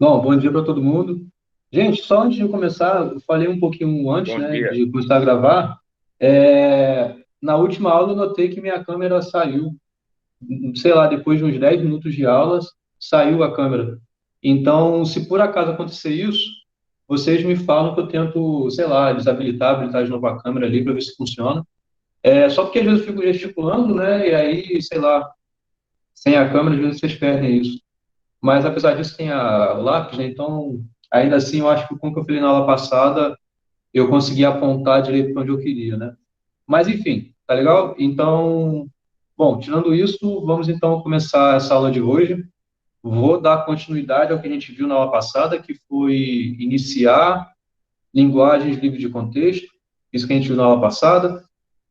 Bom dia para todo mundo. Gente, só antes de começar, eu falei um pouquinho antes, Bom né, dia. de começar a gravar. Na última aula eu notei que minha câmera saiu, sei lá, depois de uns 10 minutos de aulas, saiu a câmera. Então, se por acaso acontecer isso, vocês me falam que eu tento, sei lá, desabilitar, habilitar de novo a câmera ali para ver se funciona. Só porque às vezes eu fico gesticulando, né, e aí, sei lá, sem a câmera, às vezes vocês perdem isso. Mas apesar disso tem o lápis, né? Então, ainda assim, eu acho que como que eu falei na aula passada, eu consegui apontar direito para onde eu queria, né? Mas enfim, tá legal? Então, bom, tirando isso, vamos então começar essa aula de hoje. Vou dar continuidade ao que a gente viu na aula passada, que foi iniciar linguagens livres de contexto, isso que a gente viu na aula passada.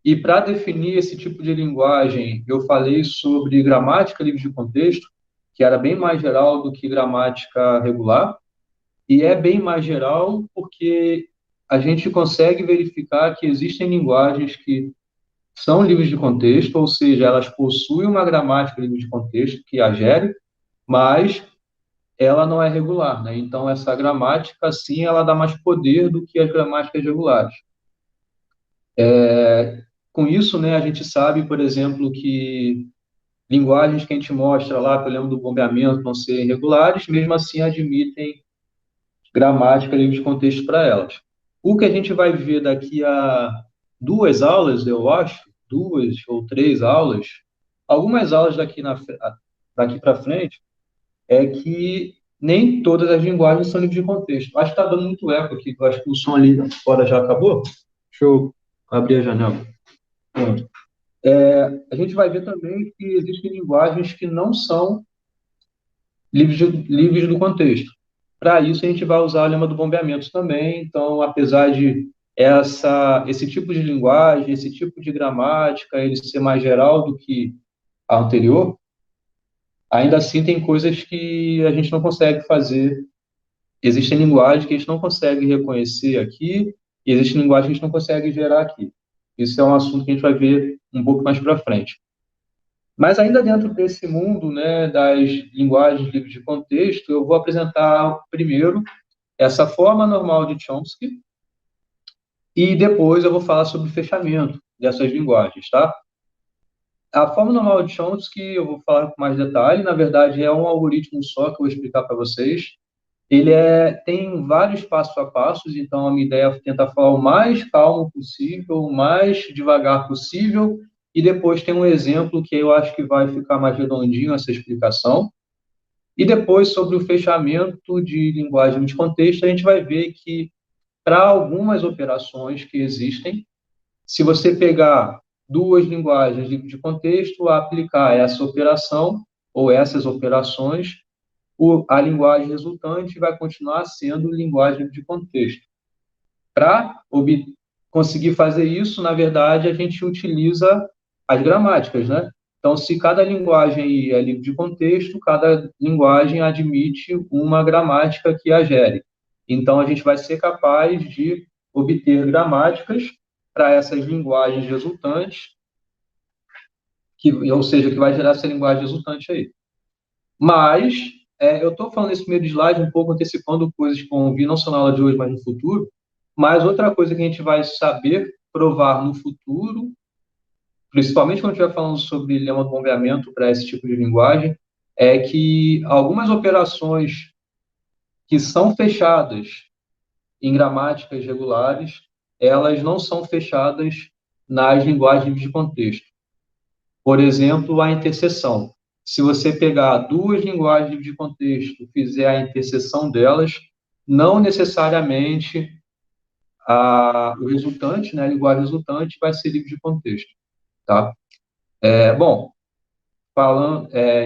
E para definir esse tipo de linguagem, eu falei sobre gramática livre de contexto, que era bem mais geral do que gramática regular, e é bem mais geral porque a gente consegue verificar que existem linguagens que são livres de contexto, ou seja, elas possuem uma gramática livre de contexto que a gere, mas ela não é regular, né? Então, essa gramática, sim, ela dá mais poder do que as gramáticas regulares. Com isso, né, a gente sabe, por exemplo, que linguagens que a gente mostra lá, que eu lembro do bombeamento, vão ser irregulares, mesmo assim admitem gramática livre de contexto para elas. O que a gente vai ver daqui a duas aulas, eu acho, duas ou três aulas, algumas aulas daqui para frente, é que nem todas as linguagens são livres de contexto. Acho que está dando muito eco aqui, eu acho que o som ali fora já acabou. Deixa eu abrir a janela. Pronto. A gente vai ver também que existem linguagens que não são livres do contexto. Para isso, a gente vai usar o lema do bombeamento também. Então, apesar de esse tipo de linguagem, esse tipo de gramática, ele ser mais geral do que a anterior, ainda assim tem coisas que a gente não consegue fazer. Existem linguagens que a gente não consegue reconhecer aqui, e existem linguagens que a gente não consegue gerar aqui. Isso é um assunto que a gente vai ver um pouco mais para frente. Mas ainda dentro desse mundo, né, das linguagens livres de contexto, eu vou apresentar primeiro essa forma normal de Chomsky e depois eu vou falar sobre o fechamento dessas linguagens, tá? A forma normal de Chomsky eu vou falar com mais detalhe, na verdade é um algoritmo só que eu vou explicar para vocês. Tem vários passo a passos, então a minha ideia é tentar falar o mais calmo possível, o mais devagar possível, e depois tem um exemplo que eu acho que vai ficar mais redondinho essa explicação. E depois, sobre o fechamento de linguagem de contexto, a gente vai ver que, para algumas operações que existem, se você pegar duas linguagens de contexto, aplicar essa operação ou essas operações, a linguagem resultante vai continuar sendo linguagem de contexto. Para conseguir fazer isso, na verdade, a gente utiliza as gramáticas, né? Então, se cada linguagem é livre de contexto, cada linguagem admite uma gramática que a gere. Então, a gente vai ser capaz de obter gramáticas para essas linguagens resultantes, ou seja, que vai gerar essa linguagem resultante aí. Mas, eu estou falando esse primeiro slide um pouco antecipando coisas que vão vir, não só na aula de hoje, mas no futuro. Mas outra coisa que a gente vai saber provar no futuro, principalmente quando estiver falando sobre lema do bombeamento para esse tipo de linguagem, é que algumas operações que são fechadas em gramáticas regulares, elas não são fechadas nas linguagens de contexto. Por exemplo, a interseção. Se você pegar duas linguagens de contexto, fizer a interseção delas, não necessariamente o resultante, né, a linguagem resultante, vai ser livre de contexto, tá? Bom,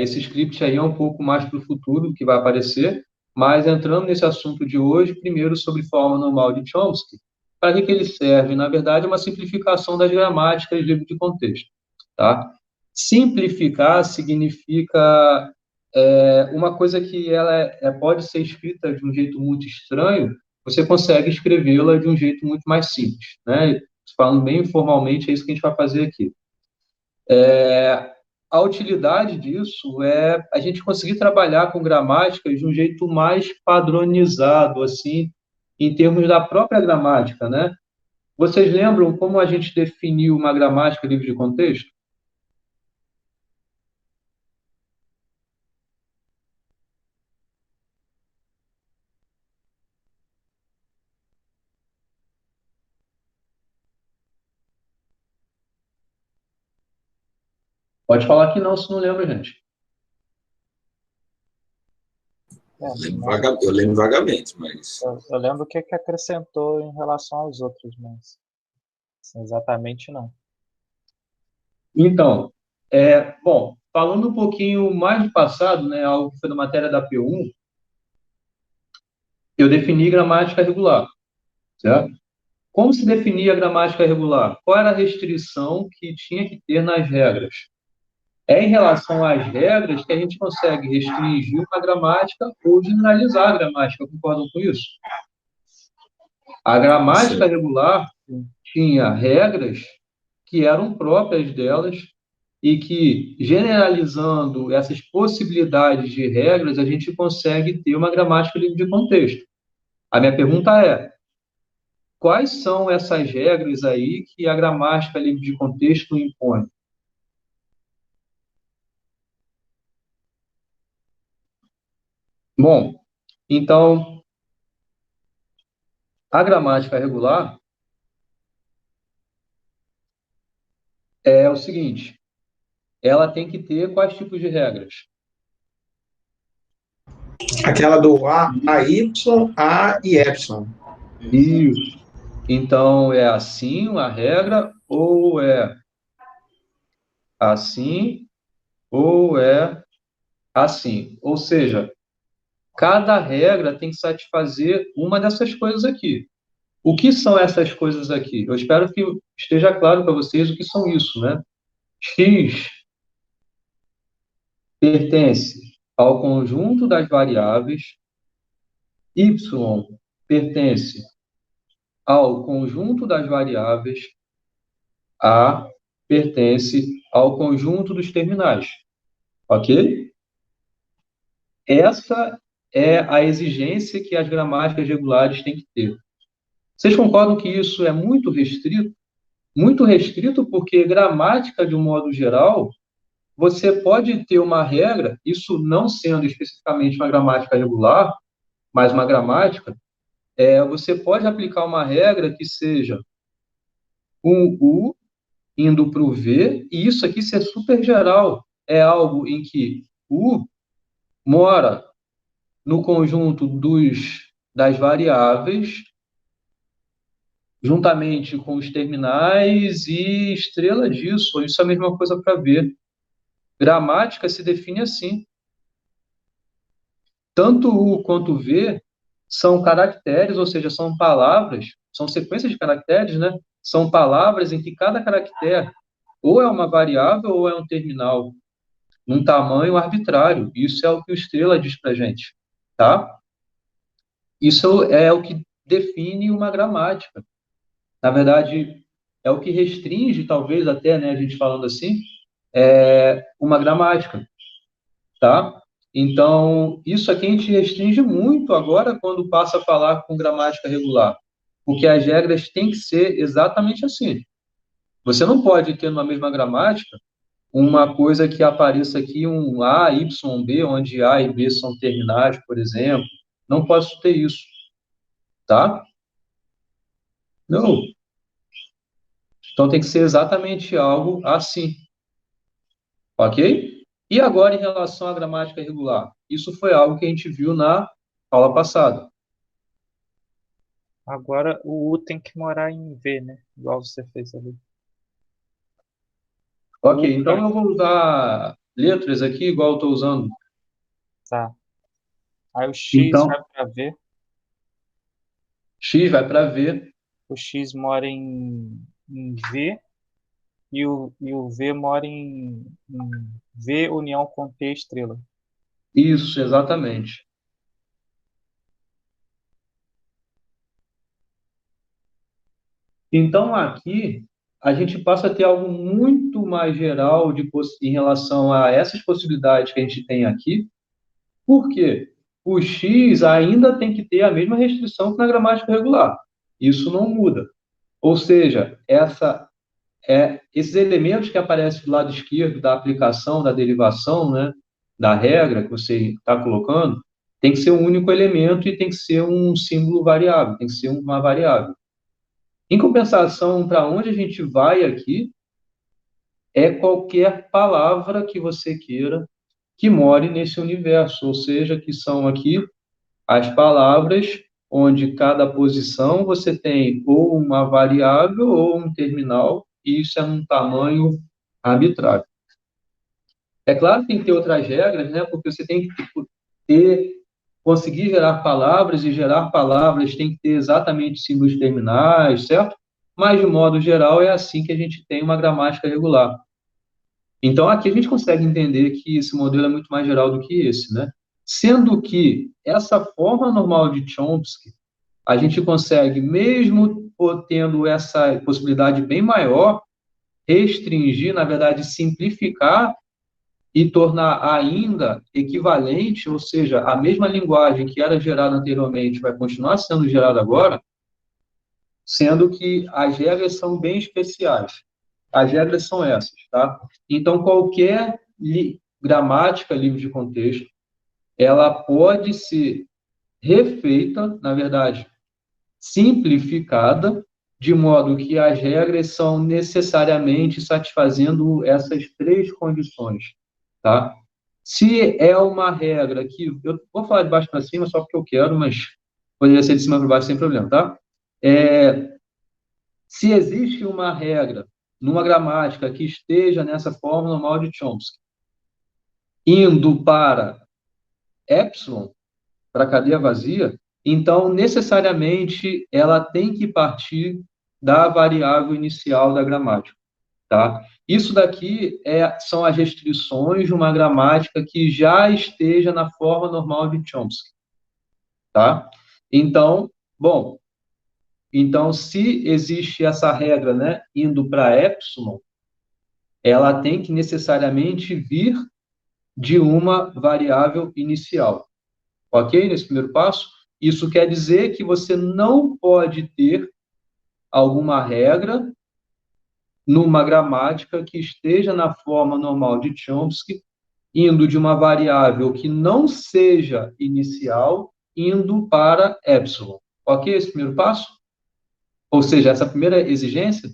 esse script aí é um pouco mais para o futuro que vai aparecer, mas entrando nesse assunto de hoje, primeiro sobre forma normal de Chomsky, para que ele serve? Na verdade, é uma simplificação das gramáticas livre de contexto, tá? Simplificar significa uma coisa que ela pode ser escrita de um jeito muito estranho, você consegue escrevê-la de um jeito muito mais simples, né? Falando bem informalmente, é isso que a gente vai fazer aqui. a utilidade disso é a gente conseguir trabalhar com gramática de um jeito mais padronizado, assim, em termos da própria gramática, né? Vocês lembram como a gente definiu uma gramática livre de contexto? Pode falar que não, se não lembra, gente. Eu lembro vagamente, mas. Eu lembro o que acrescentou em relação aos outros, mas assim, exatamente não. Então, bom, falando um pouquinho mais do passado, né, algo que foi da matéria da P1, eu defini gramática regular, certo? Como se definia a gramática regular? Qual era a restrição que tinha que ter nas regras? É em relação às regras que a gente consegue restringir uma gramática ou generalizar a gramática. Concordam com isso? A gramática Sim. regular tinha regras que eram próprias delas e que, generalizando essas possibilidades de regras, a gente consegue ter uma gramática livre de contexto. A minha pergunta é: quais são essas regras aí que a gramática livre de contexto impõe? Bom, então, a gramática regular é o seguinte: ela tem que ter quais tipos de regras? Aquela do A, Y, A e Epsilon. Isso. Então, é assim a regra, ou é assim, ou é assim. Ou seja, cada regra tem que satisfazer uma dessas coisas aqui. O que são essas coisas aqui? Eu espero que esteja claro para vocês o que são isso, né? X pertence ao conjunto das variáveis, Y pertence ao conjunto das variáveis, A pertence ao conjunto dos terminais. Ok? Essa é a exigência que as gramáticas regulares têm que ter. Vocês concordam que isso é muito restrito? Muito restrito porque gramática, de um modo geral, você pode ter uma regra, isso não sendo especificamente uma gramática regular, mas uma gramática, você pode aplicar uma regra que seja um U indo para o V, e isso aqui ser super geral. É algo em que U mora no conjunto das variáveis, juntamente com os terminais e estrela disso. Isso é a mesma coisa para V. Gramática se define assim. Tanto U quanto V são caracteres, ou seja, são palavras, são sequências de caracteres, né? São palavras em que cada caractere ou é uma variável ou é um terminal, num tamanho arbitrário. Isso é o que o Estrela diz para a gente, tá? Isso é o que define uma gramática. Na verdade, é o que restringe, talvez até, né, a gente falando assim, uma gramática, tá? Então, isso aqui a gente restringe muito agora quando passa a falar com gramática regular, porque as regras têm que ser exatamente assim. Você não pode ter numa mesma gramática uma coisa que apareça aqui um A, Y, B, onde A e B são terminais, por exemplo. Não posso ter isso, tá? Não. Então tem que ser exatamente algo assim, ok? E agora em relação à gramática regular? Isso foi algo que a gente viu na aula passada. Agora o U tem que morar em V, né? Igual você fez ali. Ok, U, então eu vou usar letras aqui igual eu estou usando. tá. Aí o X vai Então, para V. X vai para V. O X mora em V. E o V mora em V união com T estrela. Isso, exatamente. Então, aqui, a gente passa a ter algo muito mais geral em relação a essas possibilidades que a gente tem aqui. Por quê? O X ainda tem que ter a mesma restrição que na gramática regular. Isso não muda. Ou seja, esses elementos que aparecem do lado esquerdo da aplicação, da derivação, né, da regra que você está colocando, tem que ser um único elemento e tem que ser um símbolo variável, tem que ser uma variável. Em compensação, para onde a gente vai aqui é qualquer palavra que você queira que more nesse universo, ou seja, que são aqui as palavras onde cada posição você tem ou uma variável ou um terminal, e isso é um tamanho arbitrário. É claro que tem que ter outras regras, né? Porque você tem que conseguir gerar palavras, e gerar palavras tem que ter exatamente símbolos terminais, certo? Mas, de modo geral, é assim que a gente tem uma gramática regular. Então, aqui a gente consegue entender que esse modelo é muito mais geral do que esse, né? Sendo que essa forma normal de Chomsky, a gente consegue, mesmo tendo essa possibilidade bem maior, restringir, na verdade, simplificar e tornar ainda equivalente, ou seja, a mesma linguagem que era gerada anteriormente vai continuar sendo gerada agora, sendo que as regras são bem especiais. As regras são essas, tá? Então, qualquer gramática livre de contexto, ela pode ser refeita, na verdade, simplificada, de modo que as regras são necessariamente satisfazendo essas três condições, tá? Se é uma regra que... Eu vou falar de baixo para cima só porque eu quero, mas poderia ser de cima para baixo sem problema, tá? Se existe uma regra numa gramática que esteja nessa forma normal de Chomsky, indo para epsilon, para a cadeia vazia, então, necessariamente, ela tem que partir da variável inicial da gramática, tá? Isso daqui são as restrições de uma gramática que já esteja na forma normal de Chomsky, tá? Então, bom, então, se existe essa regra, né, indo para epsilon, ela tem que necessariamente vir de uma variável inicial. Ok? Nesse primeiro passo, isso quer dizer que você não pode ter alguma regra numa gramática que esteja na forma normal de Chomsky, indo de uma variável que não seja inicial, indo para epsilon. Ok? Esse primeiro passo? Ou seja, essa primeira exigência?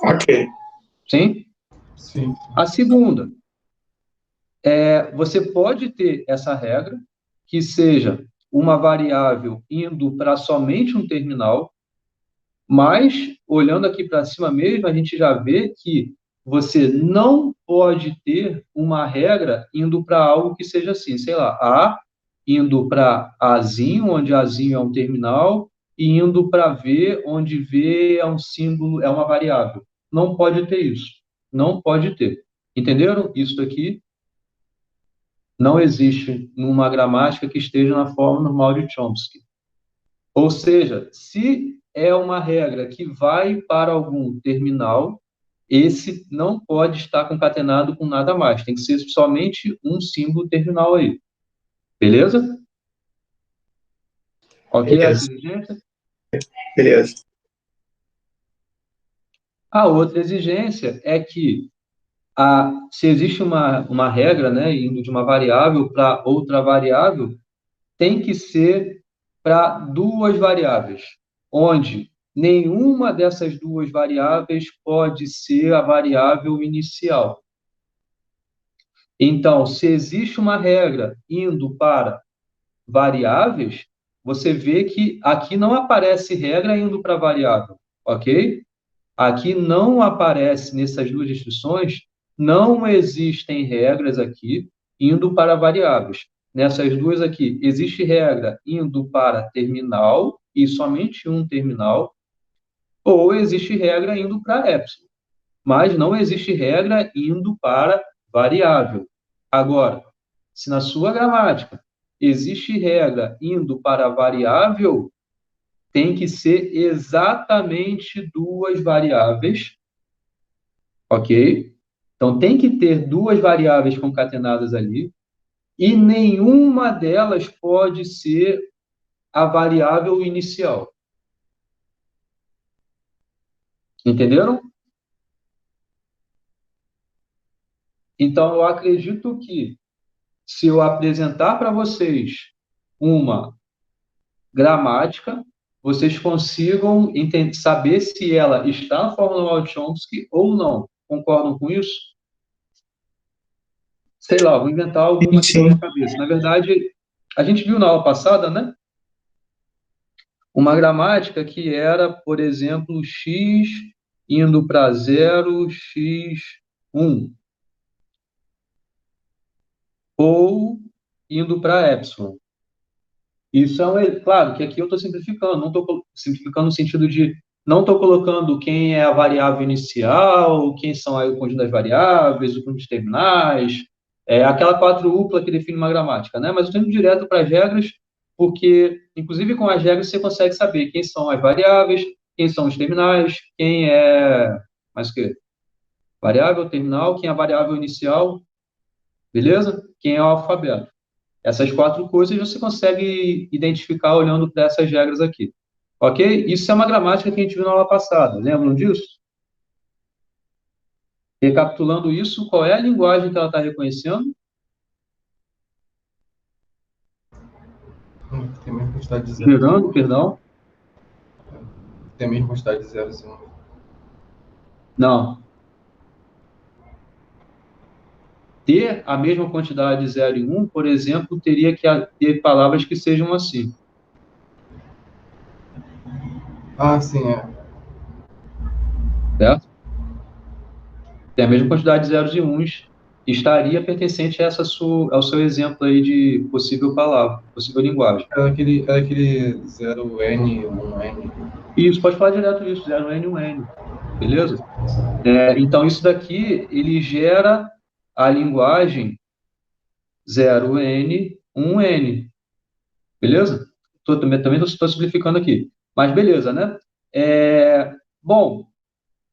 Ok. Sim? Sim. A segunda, você pode ter essa regra que seja uma variável indo para somente um terminal, mas, olhando aqui para cima mesmo, a gente já vê que você não pode ter uma regra indo para algo que seja assim, sei lá, A indo para Azinho, onde Azinho é um terminal, e indo para V, onde V é um símbolo, é uma variável. Não pode ter isso. Não pode ter. Entenderam? Isso aqui não existe numa gramática que esteja na forma normal de Chomsky. Ou seja, se é uma regra que vai para algum terminal, esse não pode estar concatenado com nada mais. Tem que ser somente um símbolo terminal aí. Beleza? Ok, essa exigência? Beleza. A outra exigência é que se existe uma regra, né, indo de uma variável para outra variável, tem que ser para duas variáveis, onde nenhuma dessas duas variáveis pode ser a variável inicial. Então, se existe uma regra indo para variáveis, você vê que aqui não aparece regra indo para variável, ok? Aqui não aparece, nessas duas restrições, não existem regras aqui indo para variáveis. Nessas duas aqui, existe regra indo para terminal, e somente um terminal, ou existe regra indo para epsilon, mas não existe regra indo para variável. Agora, se na sua gramática existe regra indo para variável, tem que ser exatamente duas variáveis, ok? Então, tem que ter duas variáveis concatenadas ali, e nenhuma delas pode ser a variável inicial. Entenderam? Então, eu acredito que se eu apresentar para vocês uma gramática, vocês consigam saber se ela está na fórmula normal de Chomsky ou não. Concordam com isso? Sei lá, vou inventar alguma aqui na Sim. minha cabeça. Na verdade, a gente viu na aula passada, né? Uma gramática que era, por exemplo, x indo para 0, x 1. Ou indo para epsilon. Isso claro que aqui eu estou simplificando, não estou simplificando no sentido de não estou colocando quem é a variável inicial, quem são aí o conjunto das variáveis, o conjunto de terminais, aquela quadrupla que define uma gramática, né? Mas eu estou indo direto para as regras, porque, inclusive, com as regras você consegue saber quem são as variáveis, quem são os terminais, quem é, mais o quê? Variável, terminal, quem é a variável inicial, beleza? Quem é o alfabeto. Essas quatro coisas você consegue identificar olhando para essas regras aqui. Ok? Isso é uma gramática que a gente viu na aula passada. Lembram disso? Recapitulando isso, qual é a linguagem que ela está reconhecendo? Tem a mesma quantidade de zeros. Gerando, perdão. Tem a mesma quantidade de zeros e um. Não. Ter a mesma quantidade de 0 e 1, por exemplo, teria que ter palavras que sejam assim. Ah, sim, é. Certo? Tem a mesma quantidade de zeros e uns, estaria pertencente a ao seu exemplo aí de possível palavra, possível linguagem. É aquele 0N, 1N. Isso, pode falar direto disso, 0N e 1N. Beleza? Então, isso daqui, ele gera a linguagem 0N, 1N. Beleza? Também estou simplificando aqui. Mas beleza, né? Bom,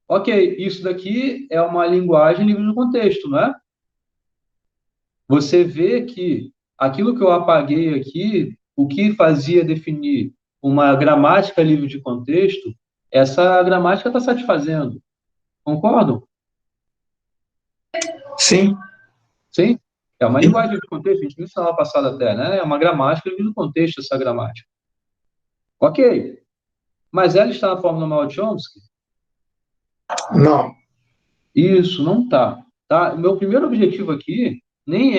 ok, isso daqui é uma linguagem livre do contexto, não é? Você vê que aquilo que eu apaguei aqui, o que fazia definir uma gramática livre de contexto, essa gramática está satisfazendo. Concordam? Sim. Sim? É uma linguagem de contexto, a gente viu isso na aula passada até, né? É uma gramática livre do contexto, essa gramática. Ok. Mas ela está na fórmula normal de Chomsky? Não. Isso, não está. Tá? O meu primeiro objetivo aqui nem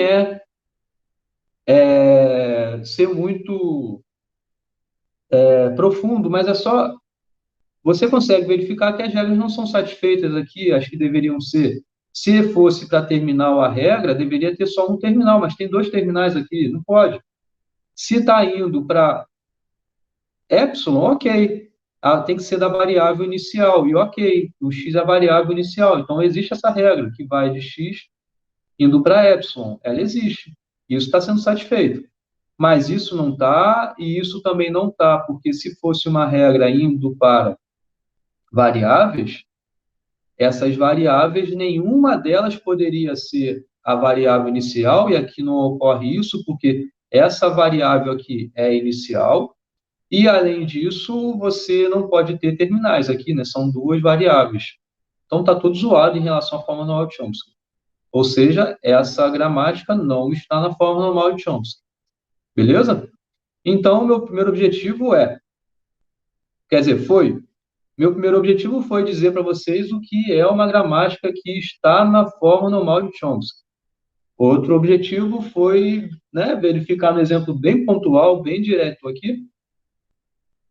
ser muito profundo, mas é só... Você consegue verificar que as regras não são satisfeitas aqui, acho que deveriam ser. Se fosse para terminal a regra, deveria ter só um terminal, mas tem dois terminais aqui, não pode. Se está indo para epsilon, ok. Tem que ser da variável inicial, e ok, o x é a variável inicial. Então, existe essa regra, que vai de x indo para epsilon. Ela existe. Isso está sendo satisfeito. Mas isso não está, e isso também não está, porque se fosse uma regra indo para variáveis, essas variáveis, nenhuma delas poderia ser a variável inicial, e aqui não ocorre isso, porque essa variável aqui é inicial, e, além disso, você não pode ter terminais aqui, né? São duas variáveis. Então, está tudo zoado em relação à fórmula normal de Chomsky. Ou seja, essa gramática não está na fórmula normal de Chomsky. Beleza? Então, meu primeiro objetivo meu primeiro objetivo foi dizer para vocês o que é uma gramática que está na fórmula normal de Chomsky. Outro objetivo foi, né, verificar no exemplo bem pontual, bem direto aqui,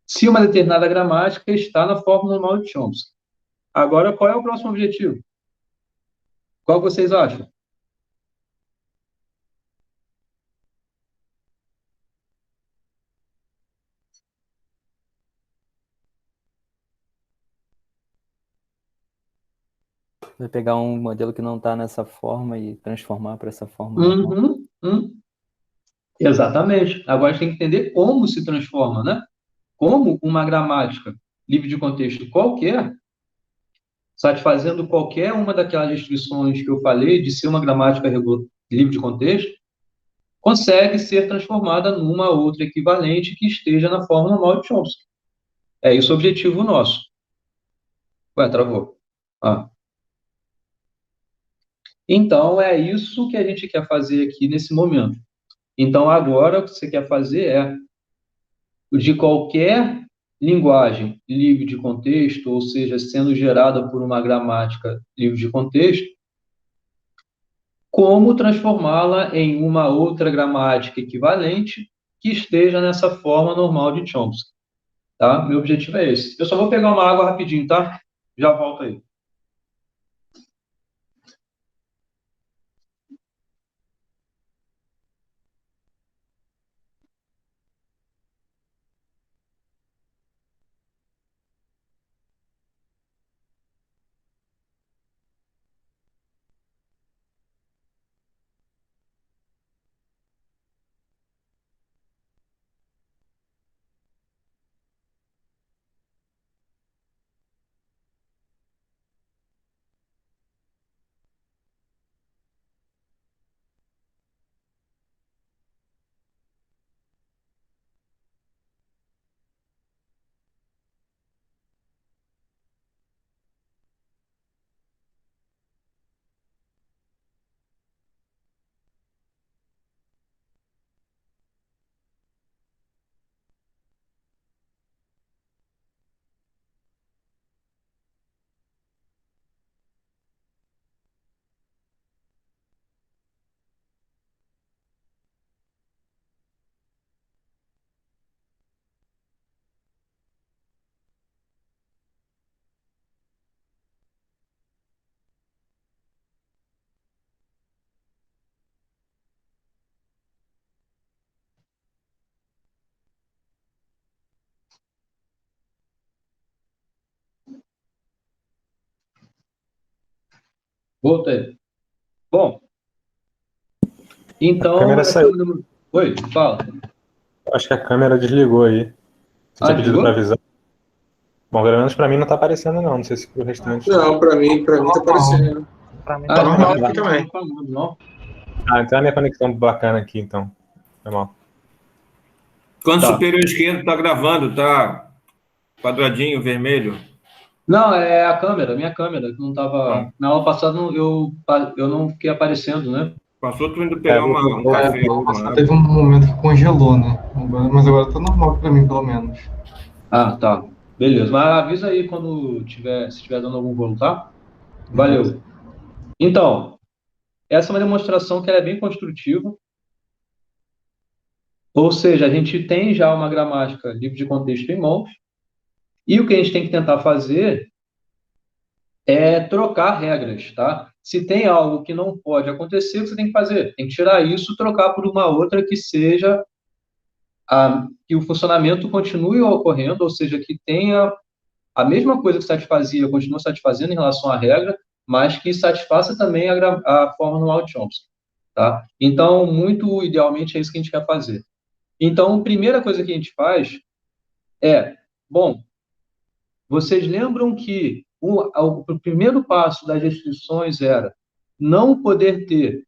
se uma determinada gramática está na fórmula normal de Chomsky. Agora, qual é o próximo objetivo? Qual vocês acham? Vai pegar um modelo que não está nessa forma e transformar para essa forma normal. Exatamente. Agora a gente tem que entender como se transforma, né? como uma gramática livre de contexto qualquer, satisfazendo qualquer uma daquelas restrições que eu falei de ser uma gramática livre de contexto, consegue ser transformada numa outra equivalente que esteja na forma normal de Chomsky. É isso o objetivo nosso. Ué, travou. Ah. Então, é isso que a gente quer fazer aqui nesse momento. Então, agora, o que você quer fazer é, de qualquer linguagem livre de contexto, ou seja, sendo gerada por uma gramática livre de contexto, como transformá-la em uma outra gramática equivalente que esteja nessa forma normal de Chomsky, tá? Meu objetivo é esse. Eu só vou pegar uma água rapidinho, tá? Já volto aí. Voltei. Bom, A então, câmera essa é saiu. uma... Oi, fala. Acho que a câmera desligou aí. Você Ah, tinha pedido para desligou? avisar? Bom, pelo menos para mim não tá aparecendo não. Não sei se pro restante. Não, para mim tá aparecendo. Pra mim Ah, Tá tá então normal não aqui aparecendo. estava também. falando, não. Ah, então é a minha conexão bacana aqui, então. Foi mal. Canto Tá. superior esquerdo está gravando, tá quadradinho vermelho. Não, é a câmera, minha câmera, que não estava... Então, Na aula passada eu não fiquei aparecendo, né? passou tu indo É, pegar um vou café, Só uma teve água. um momento que congelou, né? Mas agora tá normal pra mim, pelo menos. Ah, tá. Beleza. Mas avisa aí quando tiver, se estiver dando algum rolo, tá? Beleza. Valeu. Então, essa é uma demonstração que ela é bem construtiva, ou seja, a gente tem já uma gramática livre de contexto em mãos, e o que a gente tem que tentar fazer é trocar regras, tá? Se tem algo que não pode acontecer, o que você tem que fazer? Tem que tirar isso, trocar por uma outra que seja que o funcionamento continue ocorrendo, ou seja, que tenha a mesma coisa que satisfazia, continua satisfazendo em relação à regra, mas que satisfaça também a forma normal de Chomsky, tá? Então, muito idealmente é isso que a gente quer fazer. Então, a primeira coisa que a gente faz é, bom, vocês lembram que o primeiro passo das restrições era não poder ter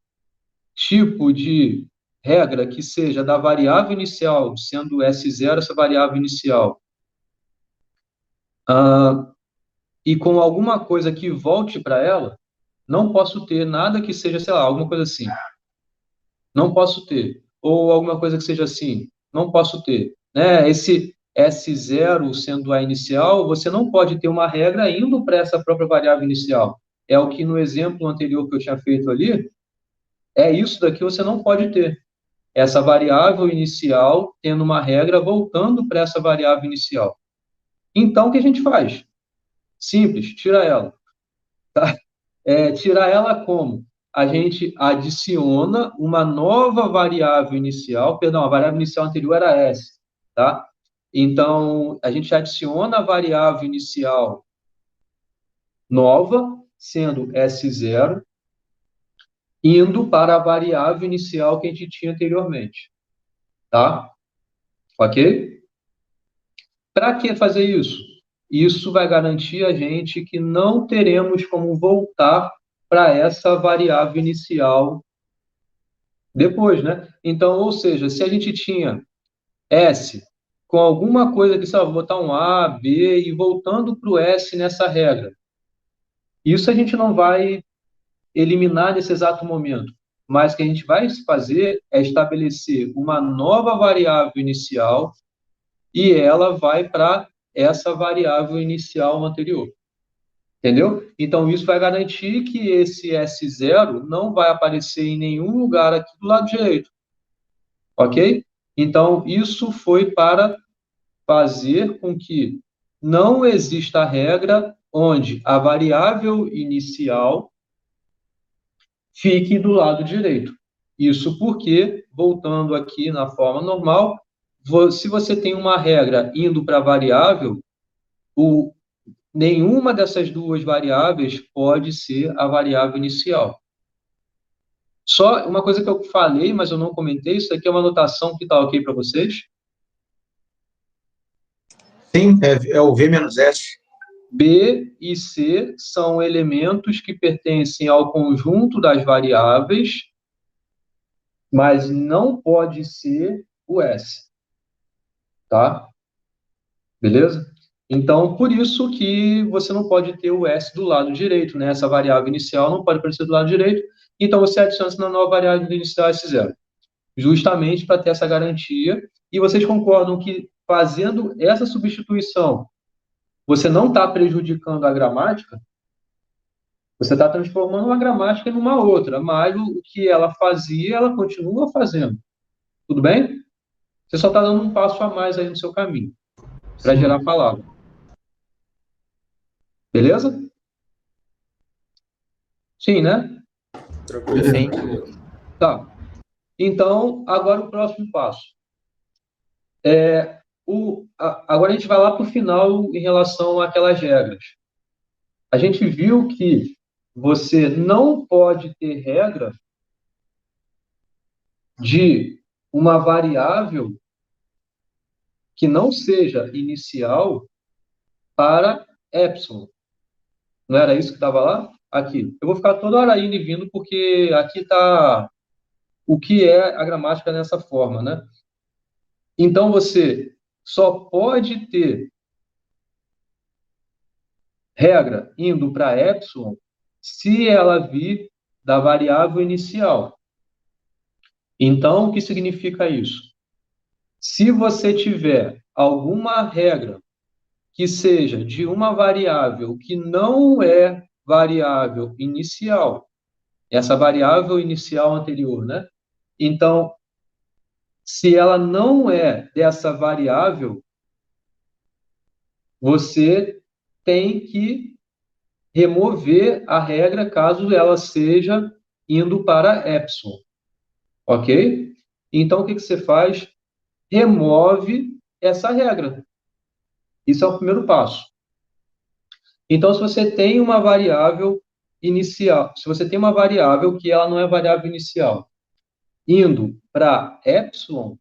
tipo de regra que seja da variável inicial, sendo S0 essa variável inicial, ah, e com alguma coisa que volte para ela, não posso ter nada que seja, sei lá, alguma coisa assim. Não posso ter. Ou alguma coisa que seja assim. Não posso ter. Né? Esse S0 sendo a inicial, você não pode ter uma regra indo para essa própria variável inicial. É o que no exemplo anterior que eu tinha feito ali, é isso daqui você não pode ter. Essa variável inicial tendo uma regra voltando para essa variável inicial. Então, o que a gente faz? Simples, tira ela. Tirar ela como? A gente adiciona uma nova variável inicial, perdão, a variável inicial anterior era S, tá? Então, a gente adiciona a variável inicial nova, sendo S0, indo para a variável inicial que a gente tinha anteriormente, tá? Ok? Para que fazer isso? Isso vai garantir a gente que não teremos como voltar para essa variável inicial depois, né? Então, ou seja, se a gente tinha S com alguma coisa que, sei lá, vou botar um A, B e voltando para o S nessa regra, isso a gente não vai eliminar nesse exato momento, mas o que a gente vai fazer é estabelecer uma nova variável inicial e ela vai para essa variável inicial anterior. Entendeu? Então, isso vai garantir que esse S0 não vai aparecer em nenhum lugar aqui do lado direito. Ok? Então, isso foi para fazer com que não exista regra onde a variável inicial fique do lado direito. Isso porque, voltando aqui na forma normal, se você tem uma regra indo para a variável, nenhuma dessas duas variáveis pode ser a variável inicial. Só uma coisa que eu falei, mas eu não comentei, isso aqui é uma anotação que está ok para vocês? Sim, é o V menos S. B e C são elementos que pertencem ao conjunto das variáveis, mas não pode ser o S. Tá? Beleza? Então, por isso que você não pode ter o S do lado direito, né? Essa variável inicial não pode aparecer do lado direito, então você adiciona na nova variável inicial S0, justamente para ter essa garantia. E vocês concordam que fazendo essa substituição, você não está prejudicando a gramática? Você está transformando uma gramática em uma outra, mas o que ela fazia, ela continua fazendo. Tudo bem? Você só está dando um passo a mais aí no seu caminho, para gerar palavra. Beleza? Sim, né? Sim. Tá. Então, agora o próximo passo. Agora a gente vai lá para o final em relação àquelas regras. A gente viu que você não pode ter regra de uma variável que não seja inicial para epsilon. Não era isso que estava lá? Aqui. Eu vou ficar toda hora indo e vindo, porque aqui está o que é a gramática nessa forma, né? Então, você só pode ter regra indo para epsilon se ela vir da variável inicial. Então, o que significa isso? Se você tiver alguma regra que seja de uma variável que não é variável inicial, essa variável inicial anterior, né? Então, se ela não é dessa variável, você tem que remover a regra caso ela seja indo para epsilon. Ok? Então, o que você faz? Remove essa regra. Isso é o primeiro passo. Então, se você tem uma variável inicial, se você tem uma variável que ela não é variável inicial, indo para epsilon,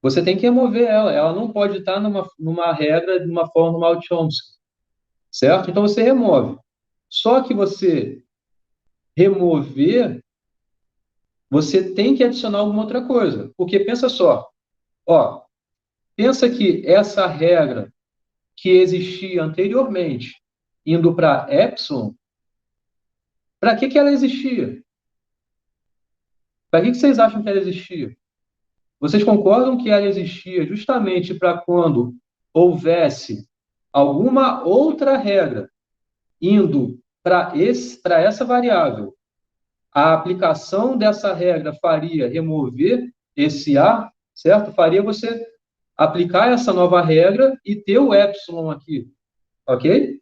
você tem que remover ela. Ela não pode estar numa regra de uma forma normal de Chomsky. Certo? Então, você remove. Só que você remover, você tem que adicionar alguma outra coisa. Porque pensa só, ó, pensa que essa regra que existia anteriormente, indo para epsilon, para que ela existia? Para que vocês acham que ela existia? Vocês concordam que ela existia justamente para quando houvesse alguma outra regra indo para essa variável, a aplicação dessa regra faria remover esse A, certo? Faria você aplicar essa nova regra e ter o epsilon aqui, ok?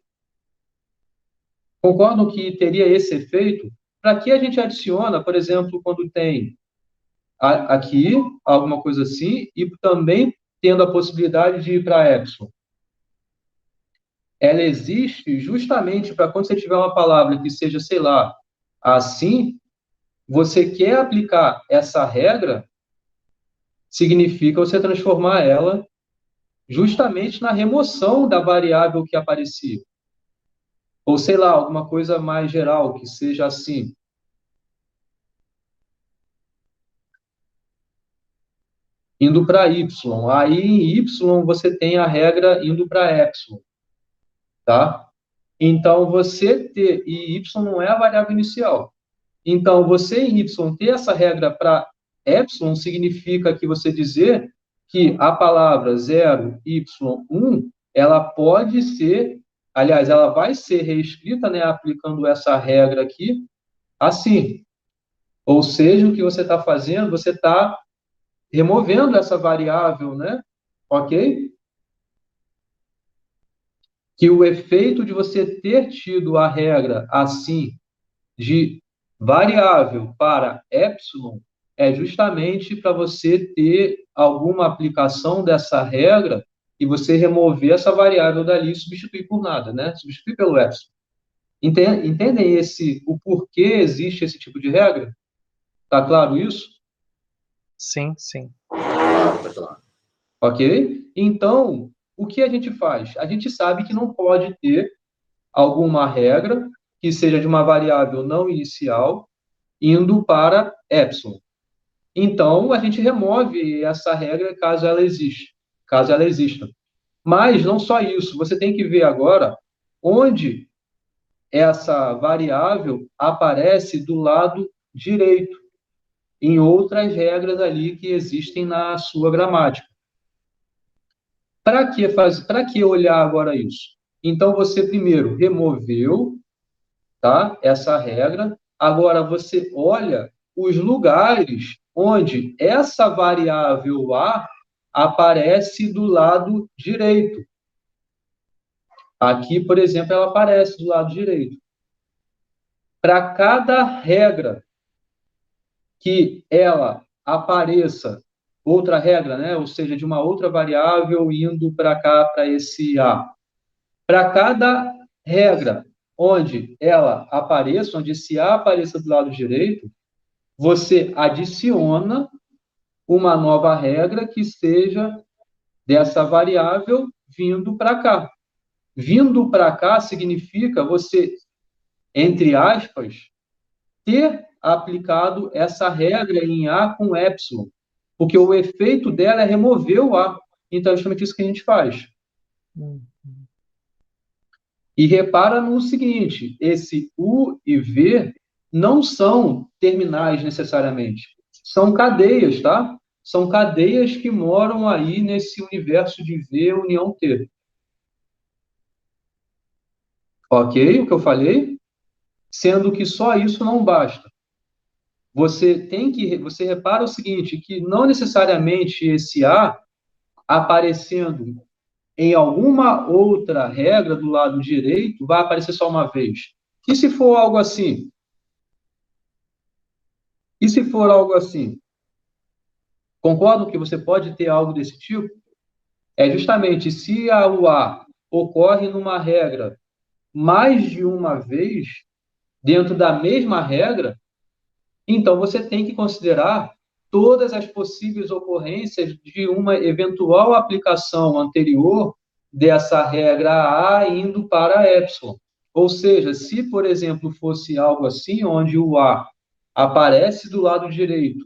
Concordam que teria esse efeito? Para que a gente adiciona, por exemplo, quando tem aqui, alguma coisa assim, e também tendo a possibilidade de ir para epsilon? Ela existe justamente para quando você tiver uma palavra que seja, sei lá, assim, você quer aplicar essa regra, significa você transformar ela justamente na remoção da variável que aparecia. Ou sei lá, alguma coisa mais geral, que seja assim. Indo para y. Aí em y você tem a regra indo para epsilon, tá? Então você ter, e y não é a variável inicial. Então você em y ter essa regra para epsilon significa que você dizer que a palavra 0, y1, ela pode ser, aliás, ela vai ser reescrita, né, aplicando essa regra aqui, assim. Ou seja, o que você está fazendo, você está removendo essa variável, né? Ok? Que o efeito de você ter tido a regra assim, de variável para epsilon, é justamente para você ter alguma aplicação dessa regra e você remover essa variável dali e substituir por nada, né? Substituir pelo epsilon. Entendem o porquê existe esse tipo de regra? Tá claro isso? Sim, sim. Ok? Então, o que a gente faz? A gente sabe que não pode ter alguma regra que seja de uma variável não inicial indo para epsilon. Então, a gente remove essa regra caso ela exista, caso ela exista. Mas não só isso, você tem que ver agora onde essa variável aparece do lado direito, em outras regras ali que existem na sua gramática. Para que olhar agora isso? Então, você primeiro removeu, tá, essa regra. Agora, você olha os lugares onde essa variável A aparece do lado direito. Aqui, por exemplo, ela aparece do lado direito. Para cada regra que ela apareça, outra regra, né? Ou seja, de uma outra variável indo para cá, para esse A. Para cada regra onde ela apareça, onde esse A apareça do lado direito, você adiciona uma nova regra que seja dessa variável vindo para cá. Vindo para cá significa você, entre aspas, ter aplicado essa regra em A com epsilon, porque o efeito dela é remover o A. Então, é justamente isso que a gente faz. E repara no seguinte, esse U e V não são terminais necessariamente, são cadeias, tá? São cadeias que moram aí nesse universo de V união T. Ok? O que eu falei? Sendo que só isso não basta. Você repara o seguinte, que não necessariamente esse A aparecendo em alguma outra regra do lado direito vai aparecer só uma vez. E se for algo assim? E se for algo assim? Concordam que você pode ter algo desse tipo? É justamente se o A ocorre numa regra mais de uma vez, dentro da mesma regra, então você tem que considerar todas as possíveis ocorrências de uma eventual aplicação anterior dessa regra A indo para epsilon. Ou seja, se, por exemplo, fosse algo assim, onde o A aparece do lado direito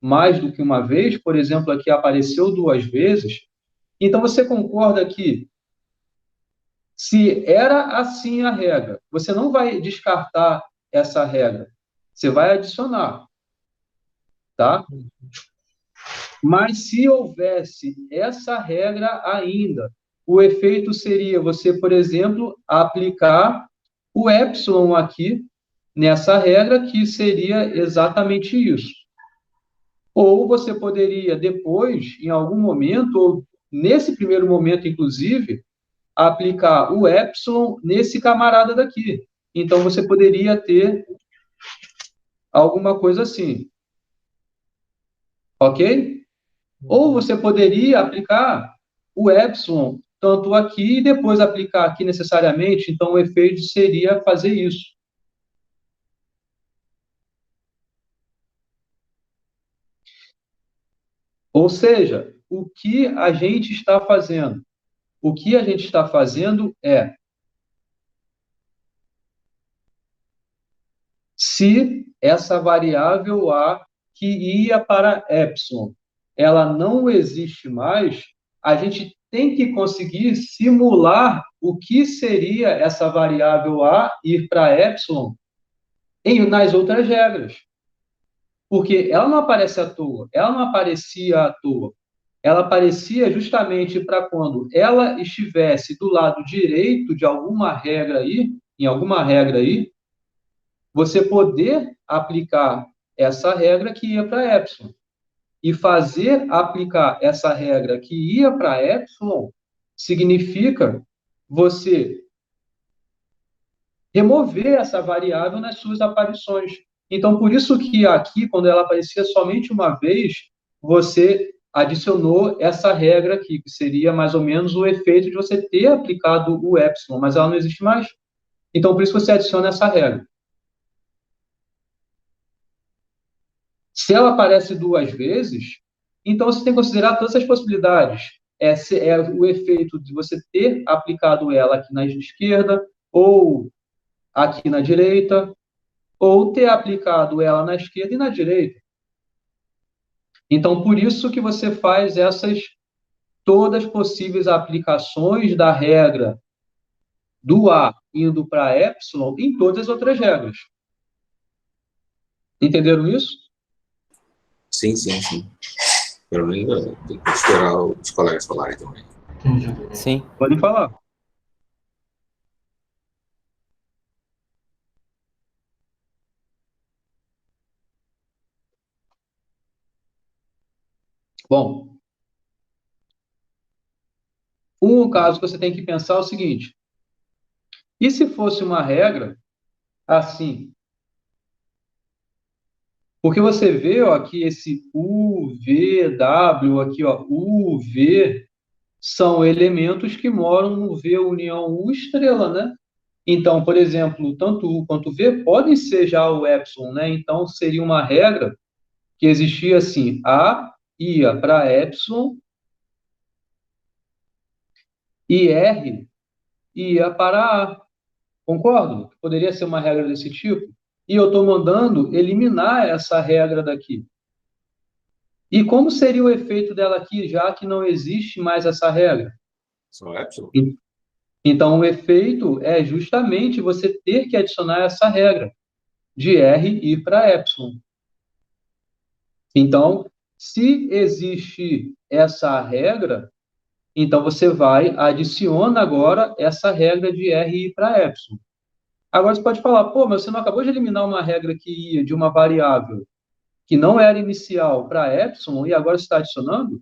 mais do que uma vez, por exemplo, aqui apareceu duas vezes, então você concorda que se era assim a regra, você não vai descartar essa regra, você vai adicionar, tá? Mas se houvesse essa regra ainda, o efeito seria você, por exemplo, aplicar o epsilon aqui nessa regra, que seria exatamente isso. Ou você poderia depois, em algum momento, ou nesse primeiro momento, inclusive, aplicar o epsilon nesse camarada daqui. Então, você poderia ter alguma coisa assim. Ok? Ou você poderia aplicar o epsilon tanto aqui e depois aplicar aqui necessariamente. Então, o efeito seria fazer isso. Ou seja, o que a gente está fazendo? O que a gente está fazendo é, se essa variável A que ia para epsilon, ela não existe mais, a gente tem que conseguir simular o que seria essa variável A ir para epsilon nas outras regras. Porque ela não aparece à toa, ela não aparecia à toa. Ela aparecia justamente para quando ela estivesse do lado direito de alguma regra aí, em alguma regra aí, você poder aplicar essa regra que ia para epsilon. E fazer aplicar essa regra que ia para epsilon significa você remover essa variável nas suas aparições. Então, por isso que aqui, quando ela aparecia somente uma vez, você adicionou essa regra aqui, que seria mais ou menos o efeito de você ter aplicado o epsilon, mas ela não existe mais. Então, por isso você adiciona essa regra. Se ela aparece duas vezes, então você tem que considerar todas as possibilidades. É o efeito de você ter aplicado ela aqui na esquerda, ou aqui na direita, ou ter aplicado ela na esquerda e na direita. Então, por isso que você faz essas todas possíveis aplicações da regra do A indo para epsilon em todas as outras regras. Entenderam isso? Sim. Pelo menos tem que esperar os colegas falarem também. Sim. Pode falar. Bom, um caso que você tem que pensar é o seguinte: e se fosse uma regra assim? Porque você vê, ó, aqui esse U, V, W, aqui, ó, U, V, são elementos que moram no V união U estrela, né? Então, por exemplo, tanto U quanto V podem ser já o epsilon, né? Então, seria uma regra que existia assim: A ia para epsilon e R ia para A. Concordo? Poderia ser uma regra desse tipo. E eu estou mandando eliminar essa regra daqui. E como seria o efeito dela aqui, já que não existe mais essa regra? Só epsilon? Então, o efeito é justamente você ter que adicionar essa regra de R ir para epsilon. Então, se existe essa regra, então você adiciona agora essa regra de R ir para epsilon. Agora você pode falar, pô, mas você não acabou de eliminar uma regra que ia de uma variável que não era inicial para epsilon e agora você está adicionando?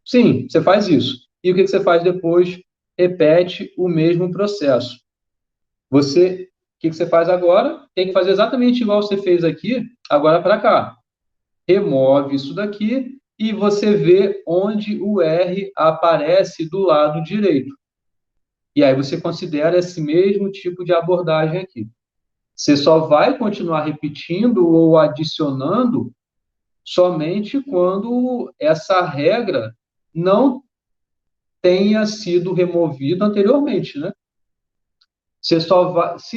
Sim, você faz isso. E o que você faz depois? Repete o mesmo processo. O que você faz agora? Tem que fazer exatamente igual você fez aqui, agora para cá. Remove isso daqui e você vê onde o R aparece do lado direito. E aí você considera esse mesmo tipo de abordagem aqui. Você só vai continuar repetindo ou adicionando somente quando essa regra não tenha sido removida anteriormente, né? Se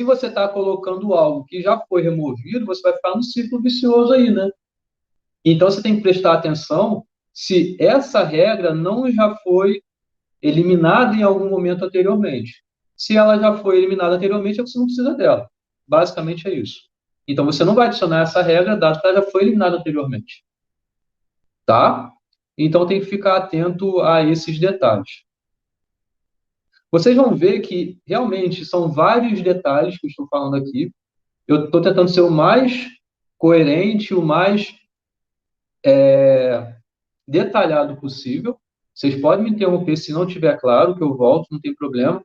você está colocando algo que já foi removido, você vai ficar num ciclo vicioso aí, né? Então você tem que prestar atenção se essa regra não já foi eliminada em algum momento anteriormente. Se ela já foi eliminada anteriormente, você não precisa dela. Basicamente é isso. Então você não vai adicionar essa regra, dado que ela já foi eliminada anteriormente. Tá? Então tem que ficar atento a esses detalhes. Vocês vão ver que realmente são vários detalhes que eu estou falando aqui. Eu estou tentando ser o mais coerente, o mais detalhado possível. Vocês podem me interromper se não estiver claro, que eu volto, não tem problema.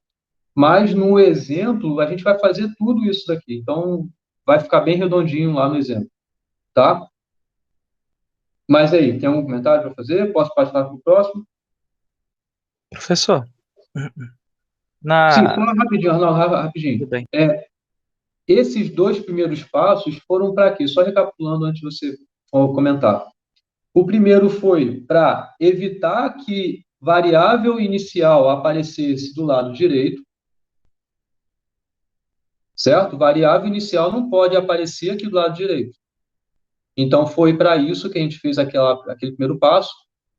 Mas no exemplo, a gente vai fazer tudo isso daqui. Então, vai ficar bem redondinho lá no exemplo. Tá? Mas aí, tem algum comentário para fazer? Posso passar para o próximo? Professor, Sim, só rapidinho, Arnaldo, rapidinho. Tudo bem. Esses dois primeiros passos foram para quê? Só recapitulando antes de você comentar. O primeiro foi para evitar que variável inicial aparecesse do lado direito, certo? Variável inicial não pode aparecer aqui do lado direito. Então, foi para isso que a gente fez aquele primeiro passo.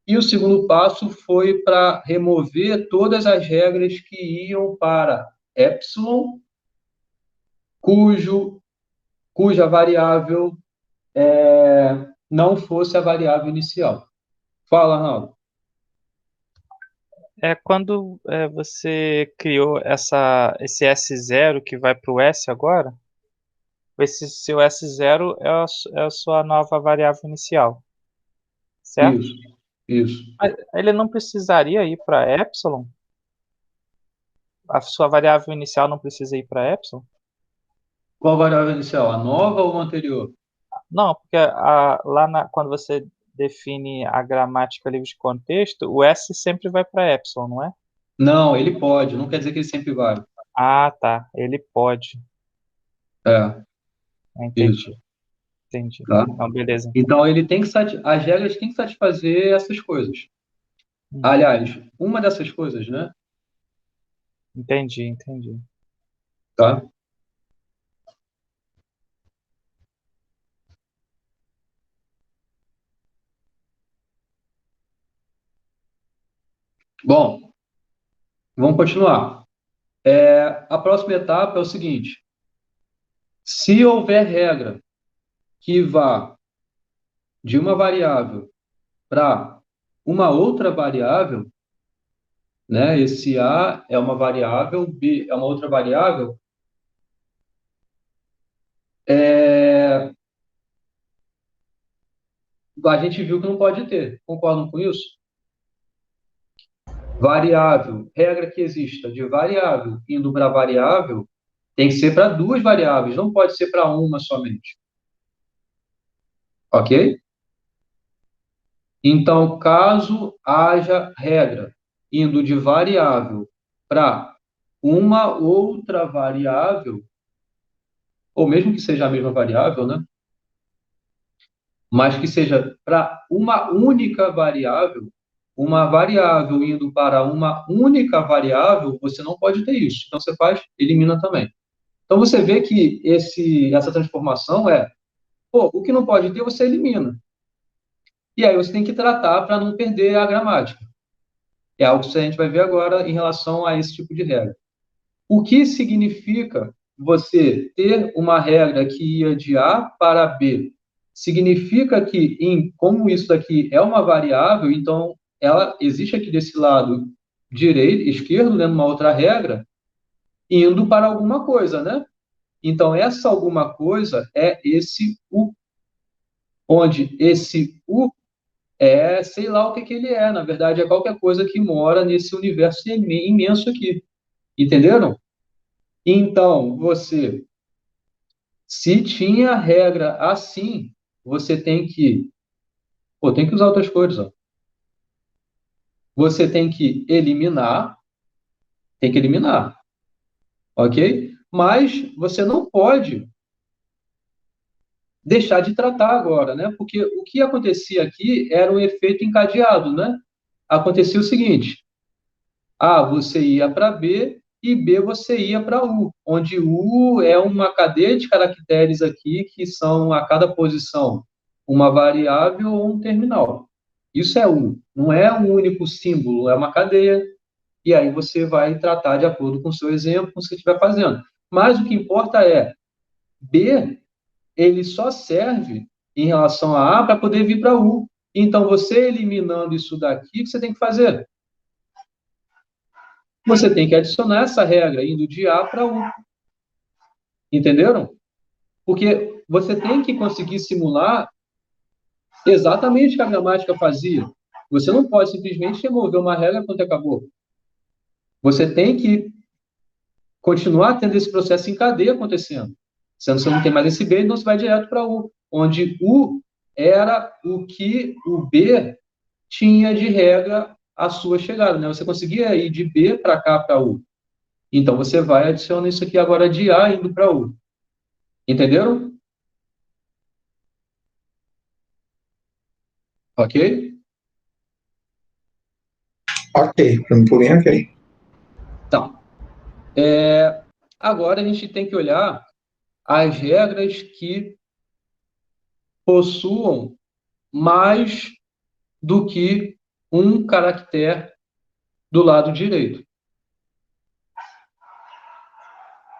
E o segundo passo foi para remover todas as regras que iam para epsilon, cuja variável não fosse a variável inicial. Fala, Arnaldo. Quando você criou esse S0 que vai para o S agora, esse seu S0 é a sua nova variável inicial, certo? Isso. Mas ele não precisaria ir para epsilon? A sua variável inicial não precisa ir para epsilon? Qual variável inicial? A nova ou a anterior? Não, porque quando você define a gramática livre de contexto, o S sempre vai para epsilon, não é? Não, ele pode. Não quer dizer que ele sempre vai. Ah, tá. Ele pode. Isso. Entendi. Tá? Então, beleza. Então, ele tem que as regras têm que satisfazer essas coisas. Aliás, uma dessas coisas, né? Entendi. Tá? Bom, vamos continuar. A próxima etapa é o seguinte: se houver regra que vá de uma variável para uma outra variável, né? Esse A é uma variável, B é uma outra variável, a gente viu que não pode ter. Concordam com isso? Variável, regra que exista de variável indo para variável, tem que ser para duas variáveis, não pode ser para uma somente. Ok? Então, caso haja regra indo de variável para uma outra variável, ou mesmo que seja a mesma variável, né? Mas que seja para uma única variável, uma variável indo para uma única variável, você não pode ter isso. Então, você elimina também. Então, você vê que essa transformação o que não pode ter, você elimina. E aí você tem que tratar para não perder a gramática. É algo que a gente vai ver agora em relação a esse tipo de regra. O que significa você ter uma regra que ia de A para B? Significa que, como isso daqui é uma variável, então ela existe aqui desse lado esquerdo, né, numa outra regra, indo para alguma coisa, né? Então, essa alguma coisa é esse U, onde esse U sei lá o que ele é. Na verdade, é qualquer coisa que mora nesse universo imenso aqui. Entenderam? Então, se tinha regra assim, você tem que usar outras cores, ó. Você tem que eliminar, ok? Mas você não pode deixar de tratar agora, né? Porque o que acontecia aqui era um efeito encadeado, né? Acontecia o seguinte: A você ia para B e B você ia para U, onde U é uma cadeia de caracteres aqui que são a cada posição uma variável ou um terminal. Isso é U, não é um único símbolo, é uma cadeia. E aí você vai tratar de acordo com o seu exemplo, com o que você estiver fazendo. Mas o que importa é B, ele só serve em relação a para poder vir para U. Então, você eliminando isso daqui, o que você tem que fazer? Você tem que adicionar essa regra, indo de A para U. Entenderam? Porque você tem que conseguir simular exatamente o que a gramática fazia. Você não pode simplesmente remover uma regra quando acabou. Você tem que continuar tendo esse processo em cadeia acontecendo. Sendo que você não tem mais esse B, então você vai direto para U, onde U era o que o B tinha de regra a sua chegada, né? Você conseguia ir de B para cá para U. Então você vai adicionar isso aqui agora de A indo para U. Entenderam? Ok? Ok, por mim, ok. Então, agora a gente tem que olhar as regras que possuam mais do que um caractere do lado direito.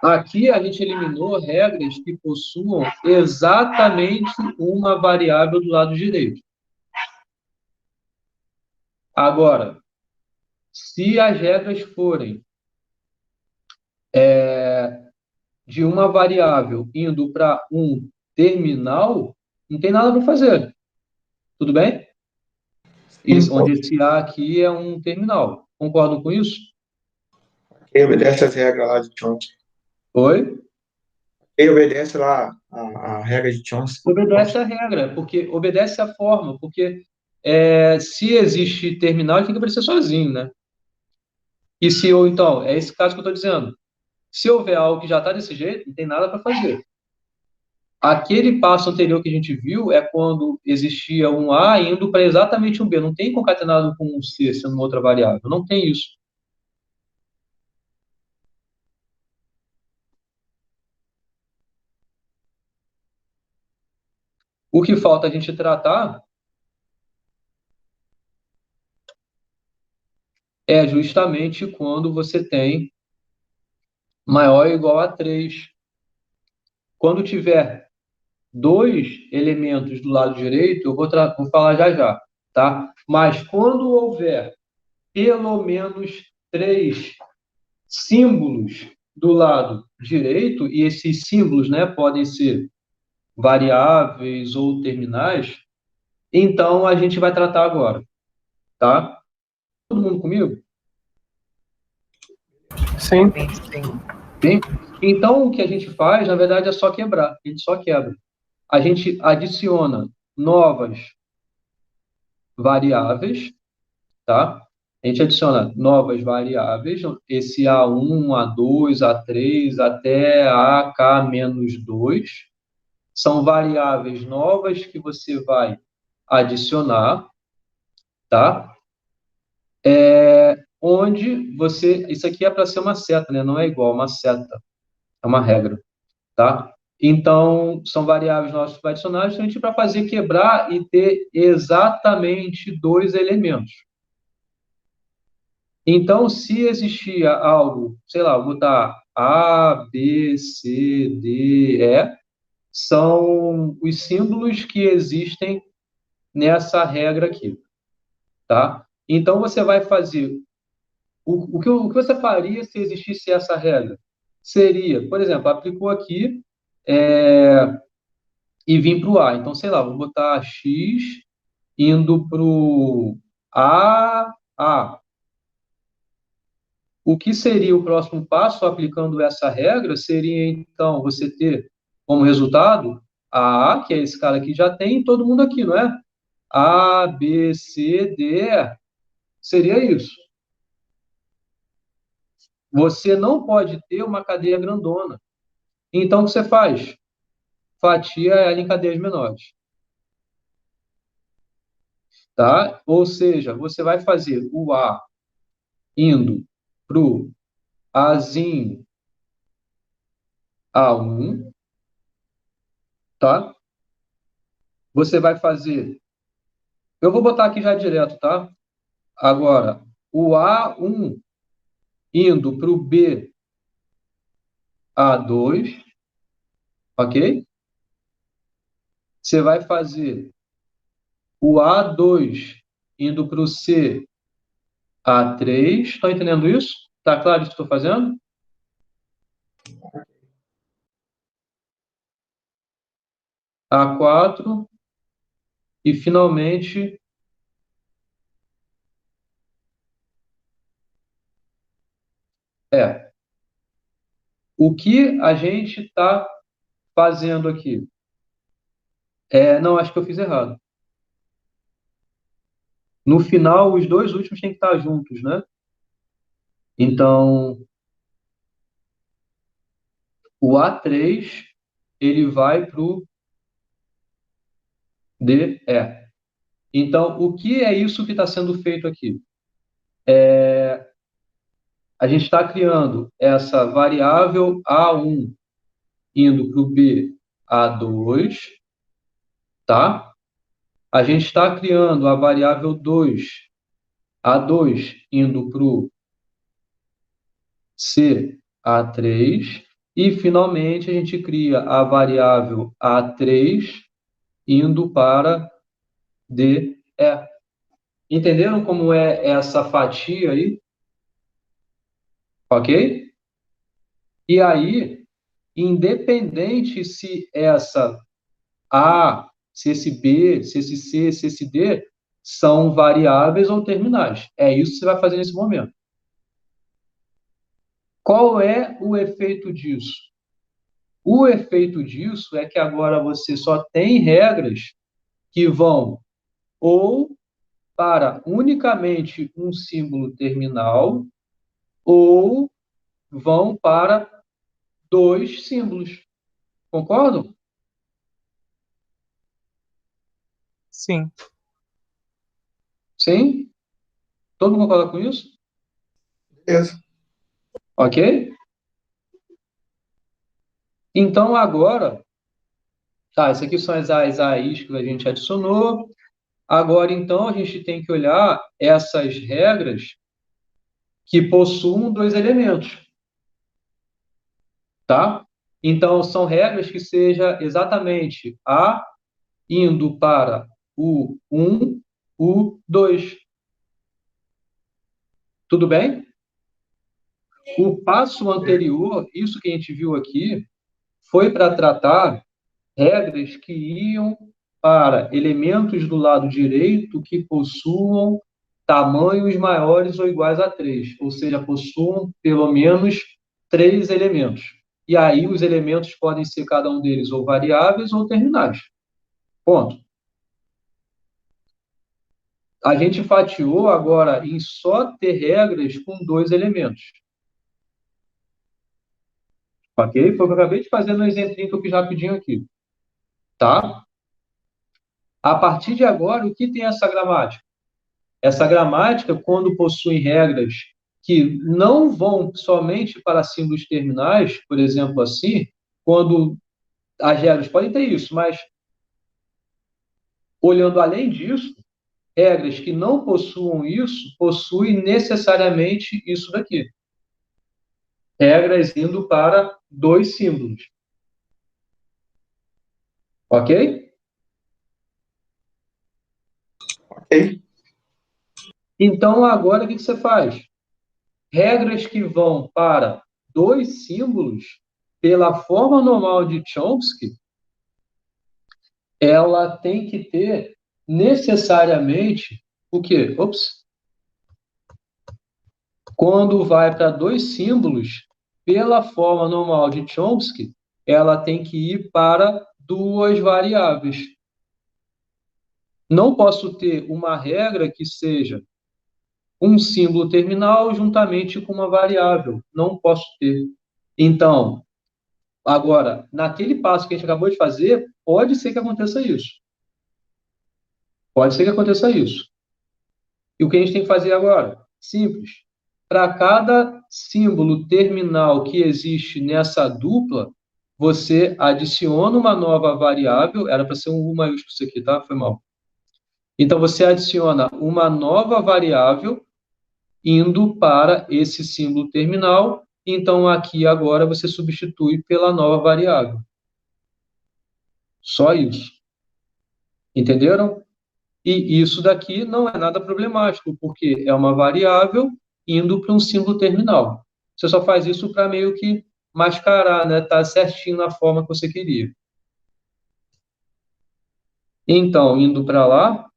Aqui a gente eliminou regras que possuam exatamente uma variável do lado direito. Agora, se as regras forem de uma variável indo para um terminal, não tem nada para fazer. Tudo bem? Isso, onde esse A aqui é um terminal. Concordam com isso? Quem obedece as regras lá de Chomsky. Oi? Quem obedece lá a regra de Chomsky. Obedece a regra, porque obedece a forma, porque se existe terminal, ele tem que aparecer sozinho, né? E se ou então, é esse caso que eu estou dizendo. Se houver algo que já está desse jeito, não tem nada para fazer. Aquele passo anterior que a gente viu é quando existia um A indo para exatamente um B. Não tem concatenado com um C sendo uma outra variável. Não tem isso. O que falta a gente tratar é justamente quando você tem maior ou igual a 3. Quando tiver dois elementos do lado direito, eu vou falar já já, tá? Mas quando houver pelo menos 3 símbolos do lado direito, e esses símbolos, né, podem ser variáveis ou terminais, então a gente vai tratar agora, tá? Todo mundo comigo? Sim. Bem? Então o que a gente faz, na verdade, é só quebrar. A gente só quebra. A gente adiciona novas variáveis, tá? A gente adiciona novas variáveis, esse A1, A2, A3, até AK-2, são variáveis novas que você vai adicionar, tá? Onde você, isso aqui é para ser uma seta, né? Não é igual uma seta, é uma regra, tá? Então, são variáveis novas que vai adicionar justamente para fazer quebrar e ter exatamente dois elementos. Então, se existia algo, sei lá, vou botar A, B, C, D, E, são os símbolos que existem nessa regra aqui, tá? Então, você vai fazer... o que você faria se existisse essa regra? Seria, por exemplo, aplicou aqui e vim para o A. Então, sei lá, vou botar X indo para o A. O que seria o próximo passo aplicando essa regra seria, então, você ter como resultado a A, que é esse cara aqui já tem, todo mundo aqui, não é? A, B, C, D, E. Seria isso. Você não pode ter uma cadeia grandona. Então, o que você faz? Fatia ela em cadeias menores. Tá? Ou seja, você vai fazer o A indo para o Azinho A1, tá? Você vai fazer... Eu vou botar aqui já direto, tá? Agora, o A1 indo para o B A2, ok? Você vai fazer o A2 indo para o C A3. Estão entendendo isso? Tá claro o que estou fazendo? A4 e, finalmente, o que a gente está fazendo aqui? Não, acho que eu fiz errado. No final, os dois últimos têm que estar juntos, né? Então, o A3, ele vai para o DE. Então, o que é isso que está sendo feito aqui? A gente está criando essa variável A1 indo para o B A2, tá? A gente está criando a variável 2 A2 indo para o C A3 e, finalmente, a gente cria a variável A3 indo para D E. Entenderam como é essa fatia aí? Ok? E aí, independente se essa A, se esse B, se esse C, se esse D são variáveis ou terminais. É isso que você vai fazer nesse momento. Qual é o efeito disso? O efeito disso é que agora você só tem regras que vão ou para unicamente um símbolo terminal ou vão para dois símbolos. Concordam? Sim. Sim? Todo mundo concorda com isso? Beleza. Ok? Então, agora, tá, isso aqui são as AIs que a gente adicionou. Agora, então, a gente tem que olhar essas regras que possuam dois elementos, tá? Então, são regras que seja exatamente A indo para o 1, o 2. Tudo bem? O passo anterior, isso que a gente viu aqui, foi para tratar regras que iam para elementos do lado direito que possuam tamanhos maiores ou iguais a 3, ou seja, possuam pelo menos 3 elementos. E aí os elementos podem ser cada um deles ou variáveis ou terminais. Ponto. A gente fatiou agora em só ter regras com 2 elementos. Ok? Foi o que eu acabei de fazer no exemplinho que eu fiz rapidinho aqui. Tá? A partir de agora, o que tem essa gramática? Essa gramática, quando possui regras que não vão somente para símbolos terminais, por exemplo, assim, quando as regras podem ter isso, mas olhando além disso, regras que não possuam isso, possuem necessariamente isso daqui. Regras indo para dois símbolos. Ok? Ok. Então, agora, o que você faz? Regras que vão para dois símbolos, pela forma normal de Chomsky, ela tem que ter necessariamente o quê? Ops. Quando vai para dois símbolos, pela forma normal de Chomsky, ela tem que ir para duas variáveis. Não posso ter uma regra que seja um símbolo terminal juntamente com uma variável. Não posso ter. Então, agora, naquele passo que a gente acabou de fazer, pode ser que aconteça isso. Pode ser que aconteça isso. E o que a gente tem que fazer agora? Simples. Para cada símbolo terminal que existe nessa dupla, você adiciona uma nova variável. Era para ser um U maiúsculo isso aqui, tá? Foi mal. Então, você adiciona uma nova variável indo para esse símbolo terminal. Então, aqui agora você substitui pela nova variável. Só isso. Entenderam? E isso daqui não é nada problemático, porque é uma variável indo para um símbolo terminal. Você só faz isso para meio que mascarar, né? Tá certinho na forma que você queria. Então, indo para lá,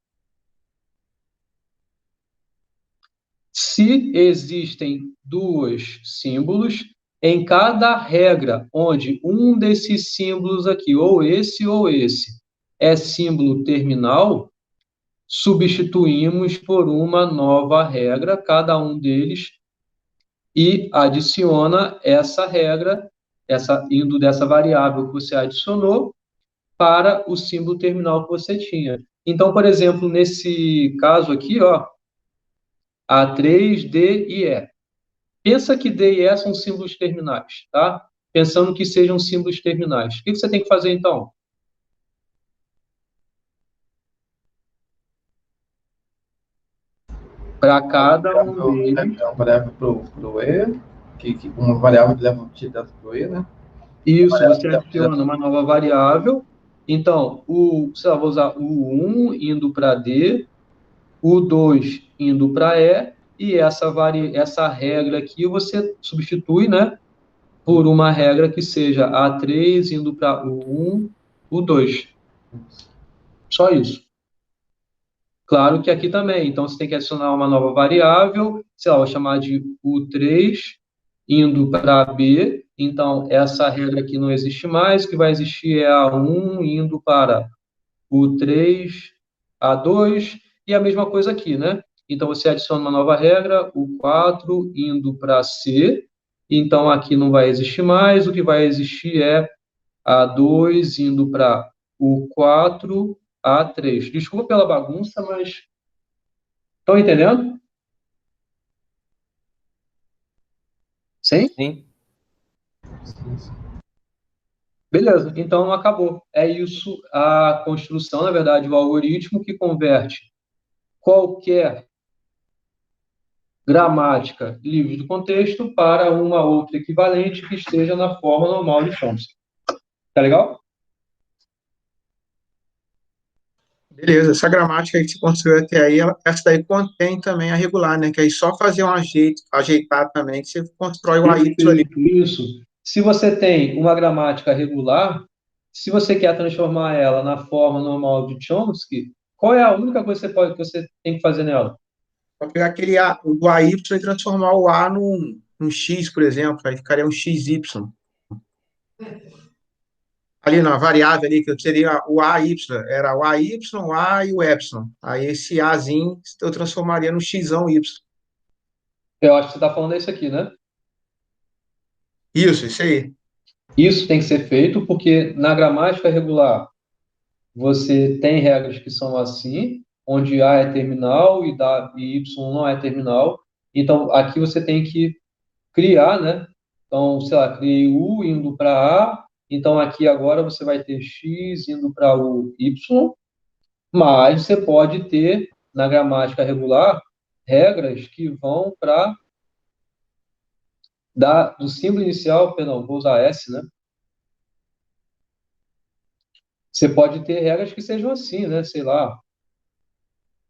se existem dois símbolos, em cada regra onde um desses símbolos aqui, ou esse, é símbolo terminal, substituímos por uma nova regra, cada um deles, e adiciona essa regra, indo dessa variável que você adicionou, para o símbolo terminal que você tinha. Então, por exemplo, nesse caso aqui, ó, A3, D e E. Pensa que D e E são símbolos terminais, tá? Pensando que sejam símbolos terminais. O que você tem que fazer, então? Para cada um deles. Uma variável para o E, uma variável que leva direto para o E, né? Isso, você adiciona uma nova variável. Então, sei lá, vou usar o 1 indo para D, o 2 indo para E, e essa regra aqui você substitui, né, por uma regra que seja A3 indo para o 1, o 2. Só isso. Claro que aqui também, então você tem que adicionar uma nova variável, sei lá, vou chamar de U3 indo para B, então essa regra aqui não existe mais, o que vai existir é A1 indo para U3, A2, e a mesma coisa aqui, né? Então você adiciona uma nova regra, U4 indo para C, então aqui não vai existir mais, o que vai existir é A2 indo para U4, A3. Desculpa pela bagunça, mas estão entendendo? Sim? Sim. Beleza, então acabou. É isso a construção, na verdade, o algoritmo que converte qualquer gramática livre do contexto para uma outra equivalente que esteja na forma normal de Chomsky. Tá legal? Beleza, essa gramática que você construiu até aí, essa daí contém também a regular, né? Que aí só fazer um ajeitar também, que você constrói o AY ali. Isso. Se você tem uma gramática regular, se você quer transformar ela na forma normal de Chomsky, qual é a única coisa que você tem que fazer nela? Para pegar o AY e transformar o A num X, por exemplo, aí ficaria um XY. Ali na variável ali, que seria o AY, era o AY, o A e o Epsilon. Aí esse Azinho eu transformaria no Xão Y. Eu acho que você está falando isso aqui, né? Isso aí. Isso tem que ser feito porque na gramática regular você tem regras que são assim, onde A é terminal e Y não é terminal. Então, aqui você tem que criar, né? Então, sei lá, criei U indo para A, então aqui agora você vai ter X indo para o Y, mas você pode ter, na gramática regular, regras que vão para do símbolo inicial, perdão, vou usar S, né? Você pode ter regras que sejam assim, né? Sei lá.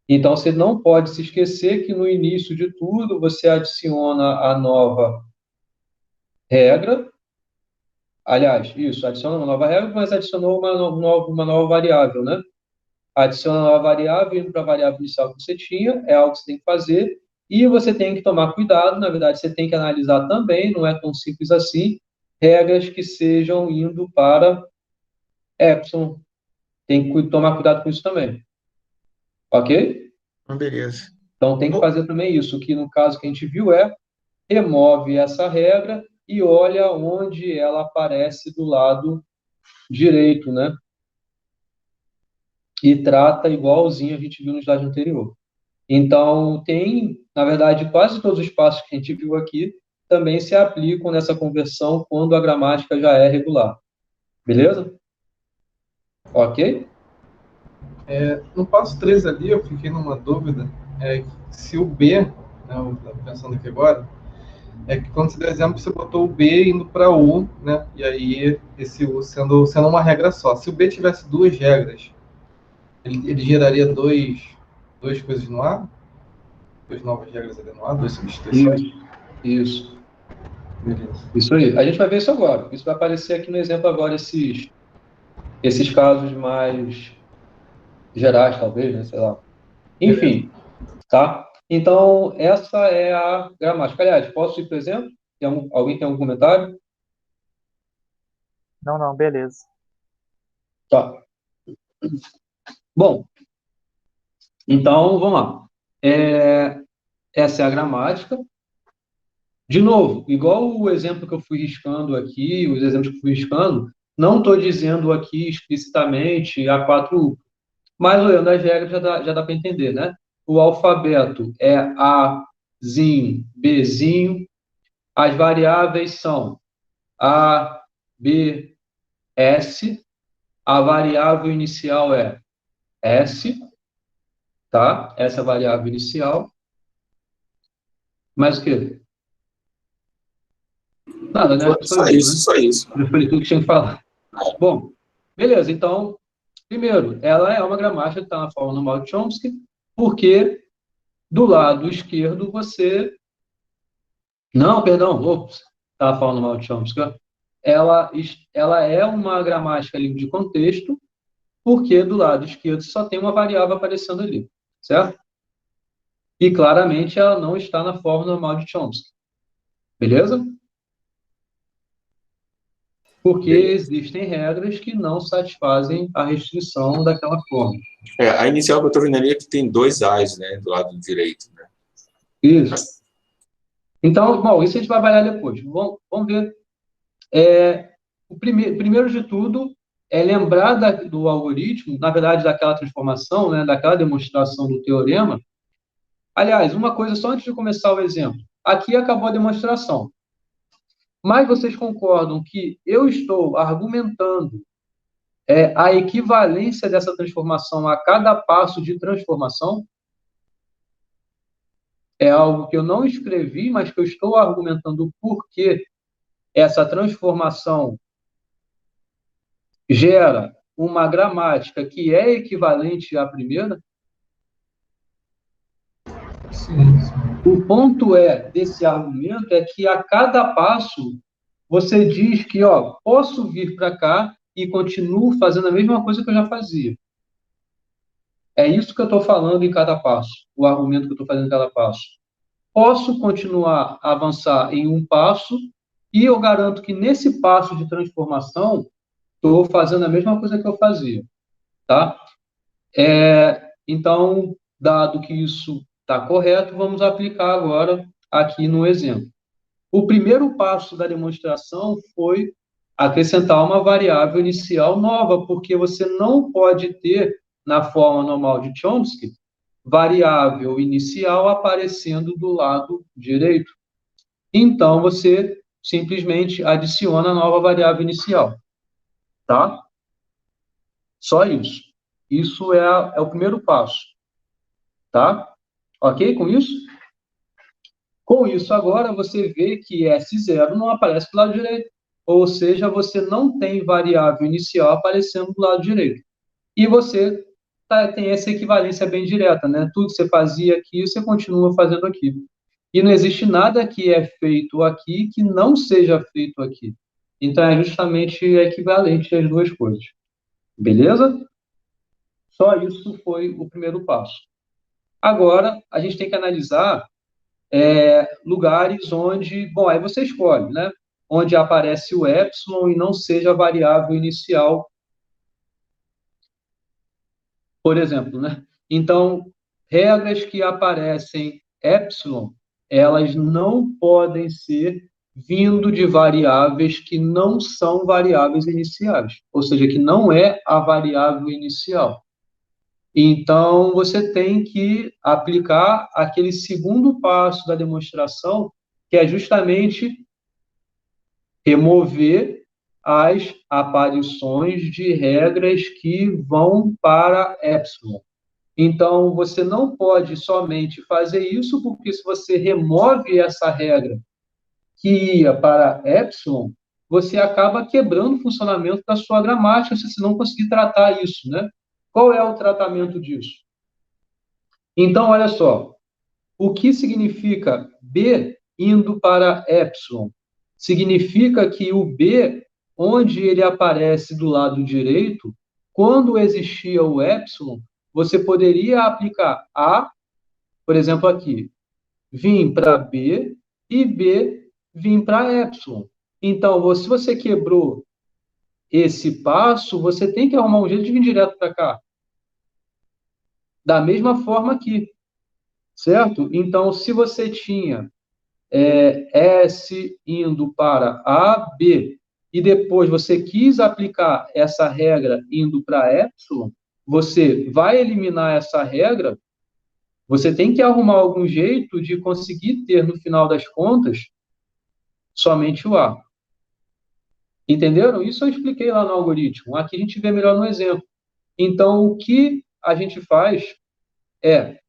Então, você não pode se esquecer que no início de tudo você adiciona a nova regra. Aliás, isso, adiciona uma nova regra, mas adicionou uma nova variável, né? Adiciona uma nova variável, indo para a variável inicial que você tinha, é algo que você tem que fazer. E você tem que tomar cuidado, na verdade, você tem que analisar também, não é tão simples assim, regras que sejam indo para Epsilon. Tem que tomar cuidado com isso também. Ok? Beleza. Então tem que fazer também isso, que no caso que a gente viu remove essa regra e olha onde ela aparece do lado direito, né? E trata igualzinho a gente viu no slide anterior. Então tem, na verdade, quase todos os passos que a gente viu aqui também se aplicam nessa conversão quando a gramática já é regular. Beleza? Ok? No passo 3 ali, eu fiquei numa dúvida, se o B, né, eu estava pensando aqui agora, é que quando você deu exemplo, você botou o B indo para U, né, e aí esse U sendo uma regra só. Se o B tivesse duas regras, ele geraria duas coisas no A? Duas novas regras ali no A, duas substituições? Isso. Beleza. Isso aí. A gente vai ver isso agora. Isso vai aparecer aqui no exemplo agora, esses casos mais gerais, talvez, né? Sei lá. Enfim, tá? Então, essa é a gramática. Aliás, posso ir para o exemplo? Alguém tem algum comentário? Não, beleza. Tá. Bom, então, vamos lá. Essa é a gramática. De novo, igual o exemplo que eu fui riscando aqui, os exemplos que eu fui riscando, Não estou dizendo aqui explicitamente A4U, mas olhando as regras já dá para entender, né? O alfabeto é Azinho, Bzinho, as variáveis são A, B, S, a variável inicial é S, tá? Essa é a variável inicial. Mais o quê? Nada, né? Só isso, né? só isso. Eu falei tudo que tinha que falar. Bom, beleza. Então, primeiro, ela é uma gramática que está na forma normal de Chomsky, porque do lado esquerdo você... Não, perdão, ops, está na forma normal de Chomsky. Ela é uma gramática livre de contexto, porque do lado esquerdo só tem uma variável aparecendo ali, certo? E claramente ela não está na forma normal de Chomsky. Beleza? Porque existem regras que não satisfazem a restrição daquela forma. A inicial que eu estou vendo ali é que tem 2 A's, né, do lado direito. Né? Isso. Então, bom, isso a gente vai avaliar depois. Vamos ver. O primeiro de tudo é lembrar do algoritmo, na verdade, daquela transformação, né, daquela demonstração do teorema. Aliás, uma coisa só antes de começar o exemplo. Aqui acabou a demonstração. Mas vocês concordam que eu estou argumentando a equivalência dessa transformação a cada passo de transformação? É algo que eu não escrevi, mas que eu estou argumentando o porquê essa transformação gera uma gramática que é equivalente à primeira? Sim. O ponto desse argumento é que a cada passo você diz que, posso vir para cá e continuo fazendo a mesma coisa que eu já fazia. É isso que eu estou falando em cada passo, o argumento que eu estou fazendo em cada passo. Posso continuar a avançar em um passo e eu garanto que nesse passo de transformação estou fazendo a mesma coisa que eu fazia, tá? Então, dado que isso está correto, vamos aplicar agora aqui no exemplo. O primeiro passo da demonstração foi acrescentar uma variável inicial nova, porque você não pode ter, na forma normal de Chomsky, variável inicial aparecendo do lado direito. Então, você simplesmente adiciona a nova variável inicial. Tá? Só isso. Isso é o primeiro passo. Tá? Ok com isso? Com isso, agora, você vê que S0 não aparece do lado direito. Ou seja, você não tem variável inicial aparecendo do lado direito. E você tem essa equivalência bem direta, né? Tudo que você fazia aqui, você continua fazendo aqui. E não existe nada que é feito aqui que não seja feito aqui. Então, é justamente equivalente às duas coisas. Beleza? Só isso foi o primeiro passo. Agora, a gente tem que analisar lugares onde... Bom, aí você escolhe, né? Onde aparece o epsilon e não seja a variável inicial, por exemplo, né? Então, regras que aparecem epsilon, elas não podem ser vindo de variáveis que não são variáveis iniciais, ou seja, que não é a variável inicial. Então, você tem que aplicar aquele segundo passo da demonstração, que é justamente remover as aparições de regras que vão para epsilon. Então, você não pode somente fazer isso, porque se você remove essa regra que ia para epsilon, você acaba quebrando o funcionamento da sua gramática se você não conseguir tratar isso, né? Qual é o tratamento disso? Então, olha só, o que significa B indo para epsilon? Significa que o B, onde ele aparece do lado direito, quando existia o epsilon, você poderia aplicar A, por exemplo, aqui, vir para B e B vir para epsilon. Então, se você quebrou esse passo, você tem que arrumar um jeito de vir direto para cá. Da mesma forma aqui, certo? Então, se você tinha S indo para A, B, e depois você quis aplicar essa regra indo para epsilon, você vai eliminar essa regra, você tem que arrumar algum jeito de conseguir ter, no final das contas, somente o A. Entenderam? Isso eu expliquei lá no algoritmo. Aqui a gente vê melhor no exemplo. Então, o que a gente faz é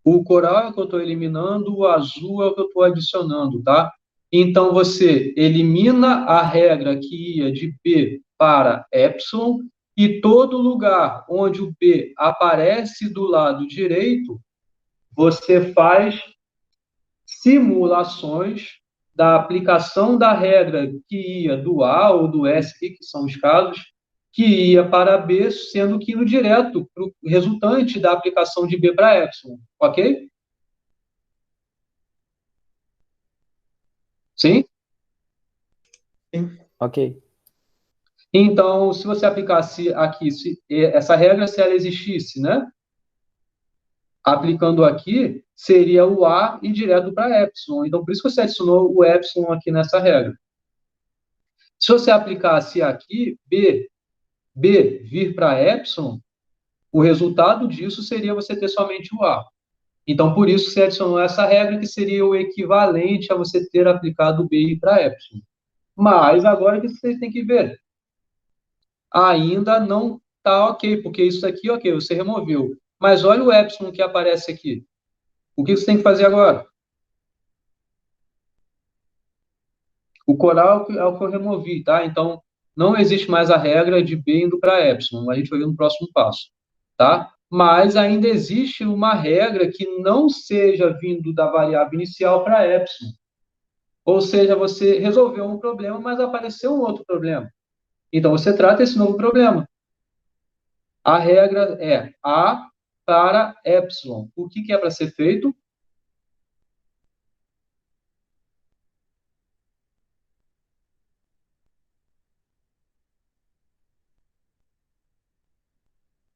o coral é o que eu estou eliminando, o azul é o que eu estou adicionando, tá? Então, você elimina a regra que ia de B para epsilon e todo lugar onde o B aparece do lado direito, você faz simulações da aplicação da regra que ia do A ou do S, que são os casos, que ia para B, sendo que indo direto para o resultante da aplicação de B para epsilon, ok? Sim? Ok. Então, se você aplicasse aqui, essa regra, se ela existisse, né? Aplicando aqui, seria o A e direto para epsilon. Então, por isso que você adicionou o epsilon aqui nessa regra. Se você aplicasse aqui, B vir para epsilon, o resultado disso seria você ter somente o A. Então, por isso você adicionou essa regra, que seria o equivalente a você ter aplicado B para epsilon. Mas agora que você tem que ver, ainda não está ok, porque isso aqui, ok, você removeu. Mas olha o epsilon que aparece aqui. O que você tem que fazer agora? O coral é o que eu removi, tá? Então, não existe mais a regra de B indo para epsilon. A gente vai ver no próximo passo, tá? Mas ainda existe uma regra que não seja vindo da variável inicial para epsilon. Ou seja, você resolveu um problema, mas apareceu um outro problema. Então, você trata esse novo problema. A regra é A para epsilon. O que é para ser feito?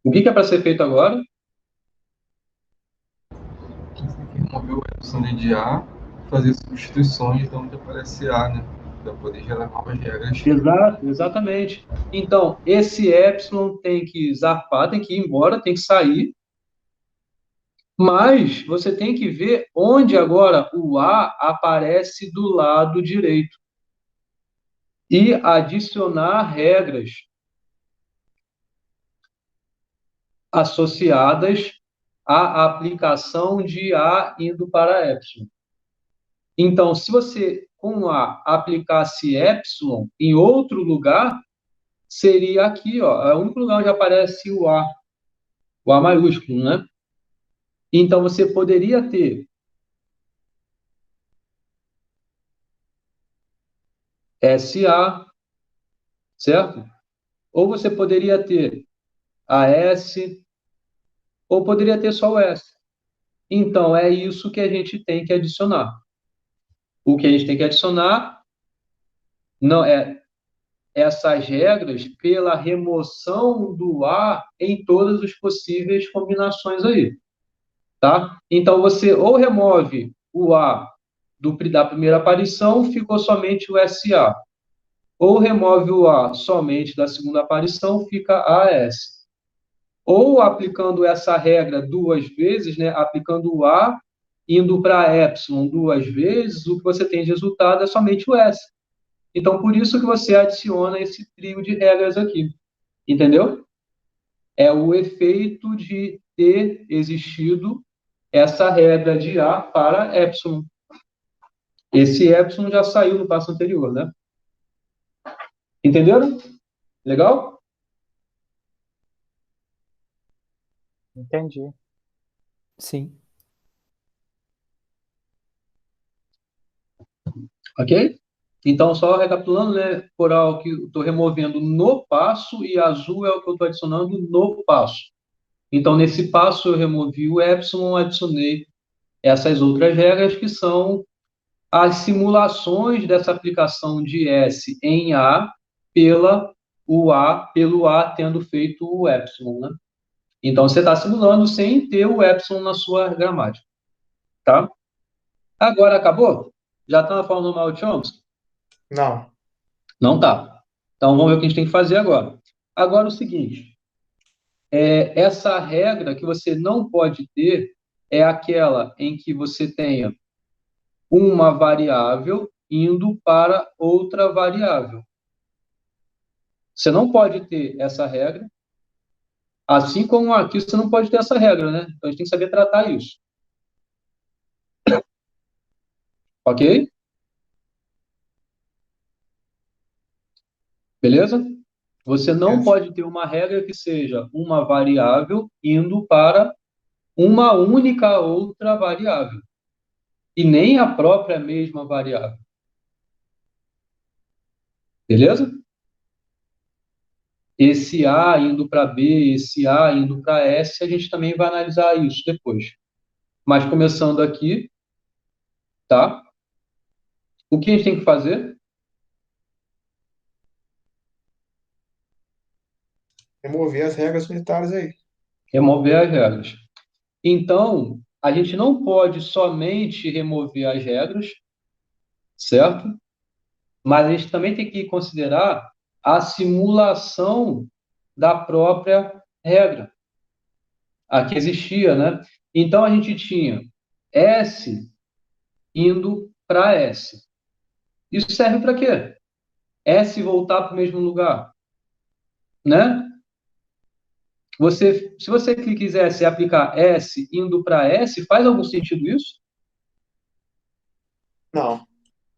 O que é para ser feito agora? Remover o epsilon de A, fazer substituições de onde aparece A, né? Para poder gerar novas regras. Exato, exatamente. Então, esse epsilon tem que zarpar, tem que ir embora, tem que sair. Mas você tem que ver onde agora o A aparece do lado direito. E adicionar regras associadas à aplicação de A indo para epsilon. Então, se você, com A, aplicasse epsilon em outro lugar, seria aqui, ó, é o único lugar onde aparece o A maiúsculo, né? Então, você poderia ter SA, certo? Ou você poderia ter AS, ou poderia ter só o S. Então, é isso que a gente tem que adicionar. O que a gente tem que adicionar não é essas regras pela remoção do A em todas as possíveis combinações aí, tá? Então, você ou remove o A da primeira aparição, ficou somente o SA. Ou remove o A somente da segunda aparição, fica AS. Ou aplicando essa regra duas vezes, né, aplicando o A, indo para epsilon duas vezes, o que você tem de resultado é somente o S. Então, por isso que você adiciona esse trio de regras aqui. Entendeu? É o efeito de ter existido essa regra de A para epsilon. Esse epsilon já saiu no passo anterior, né? Entenderam? Legal? Entendi. Sim. Ok? Então, só recapitulando, né? Coral que eu estou removendo no passo e azul é o que eu estou adicionando no passo. Então, nesse passo, eu removi o epsilon, adicionei essas outras regras que são as simulações dessa aplicação de S em A pelo A tendo feito o epsilon, né? Então, você está simulando sem ter o epsilon na sua gramática, tá? Agora acabou? Já está na forma normal de Chomsky? Não. Não tá. Então vamos ver o que a gente tem que fazer agora. Agora o seguinte, essa regra que você não pode ter é aquela em que você tenha uma variável indo para outra variável. Você não pode ter essa regra, assim como aqui você não pode ter essa regra, né? Então a gente tem que saber tratar isso. Ok? Beleza? Você não pode ter uma regra que seja uma variável indo para uma única outra variável. E nem a própria mesma variável. Beleza? Esse A indo para B, esse A indo para S, a gente também vai analisar isso depois. Mas começando aqui, tá? O que a gente tem que fazer? Remover as regras unitárias aí. Remover as regras. Então, a gente não pode somente remover as regras, certo? Mas a gente também tem que considerar a simulação da própria regra, a que existia, né? Então, a gente tinha S indo para S. Isso serve para quê? S voltar para o mesmo lugar, né? Se você quisesse aplicar S indo para S, faz algum sentido isso? Não.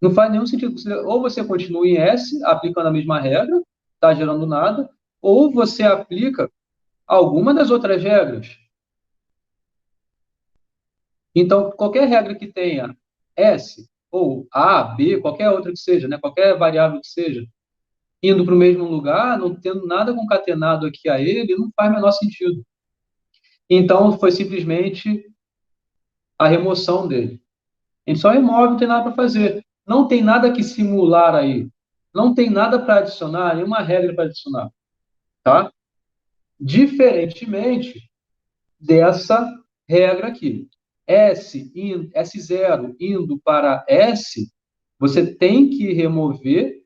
Não faz nenhum sentido. Ou você continua em S, aplicando a mesma regra, está gerando nada, ou você aplica alguma das outras regras. Então, qualquer regra que tenha S, ou A, B, qualquer outra que seja, né, qualquer variável que seja, indo para o mesmo lugar, não tendo nada concatenado aqui a ele, não faz o menor sentido. Então, foi simplesmente a remoção dele. A gente só remove, não tem nada para fazer. Não tem nada que simular aí. Não tem nada para adicionar, nenhuma regra para adicionar. Tá? Diferentemente dessa regra aqui. S0 indo para S, você tem que remover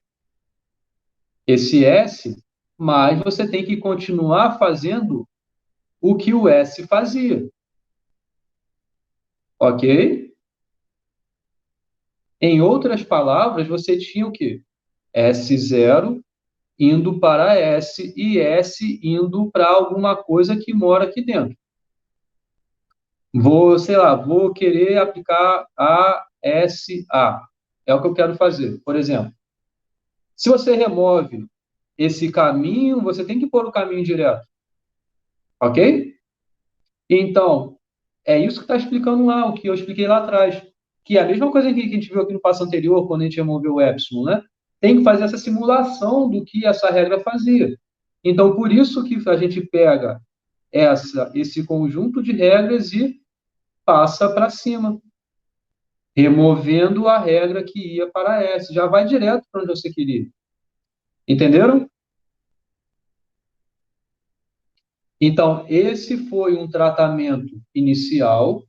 esse S, mas você tem que continuar fazendo o que o S fazia. Ok? Em outras palavras, você tinha o quê? S0 indo para S e S indo para alguma coisa que mora aqui dentro. Sei lá, vou querer aplicar ASA. É o que eu quero fazer. Por exemplo, se você remove esse caminho, você tem que pôr o caminho direto. Ok? Então, é isso que está explicando lá, o que eu expliquei lá atrás. Que é a mesma coisa que a gente viu aqui no passo anterior, quando a gente removeu o epsilon, né? Tem que fazer essa simulação do que essa regra fazia. Então, por isso que a gente pega esse conjunto de regras e passa para cima, removendo a regra que ia para S. Já vai direto para onde você queria. Entenderam? Então, esse foi um tratamento inicial,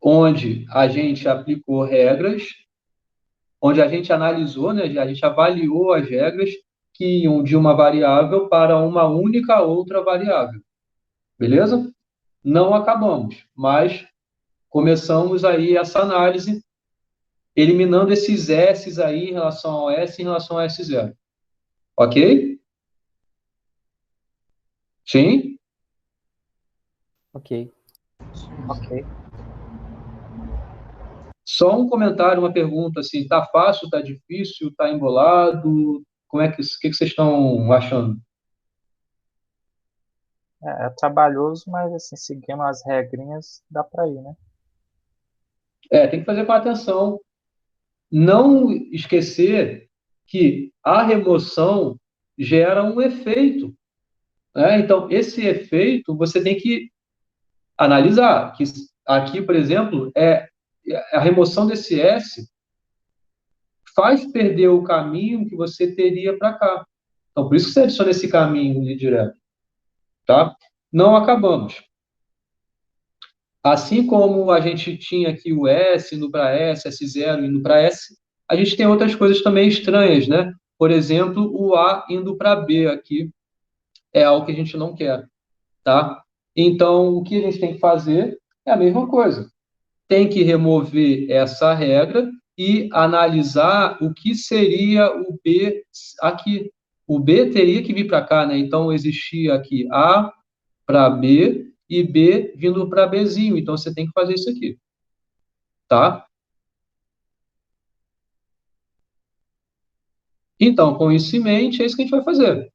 onde a gente aplicou regras, onde a gente analisou, né, a gente avaliou as regras que iam de uma variável para uma única outra variável. Beleza? Não acabamos, mas começamos aí essa análise, eliminando esses S's aí em relação ao S e em relação ao S0. Ok? Sim? Ok. Ok. Só um comentário, uma pergunta assim, tá fácil, tá difícil, tá embolado? Como é que vocês estão achando? É trabalhoso, mas assim, seguindo as regrinhas, dá para ir, né? Tem que fazer com atenção. Não esquecer que a remoção gera um efeito, né? Então, esse efeito você tem que analisar. Que aqui, por exemplo, a remoção desse S faz perder o caminho que você teria para cá. Então, por isso que você adiciona esse caminho de direto, tá? Não acabamos. Assim como a gente tinha aqui o S indo para S, S0 indo para S, a gente tem outras coisas também estranhas, né? Por exemplo, o A indo para B aqui é algo que a gente não quer, tá? Então, o que a gente tem que fazer é a mesma coisa. Tem que remover essa regra e analisar o que seria o B aqui. O B teria que vir para cá, né? Então, existia aqui A para B e B vindo para Bzinho. Então, você tem que fazer isso aqui, tá? Então, com isso em mente, é isso que a gente vai fazer.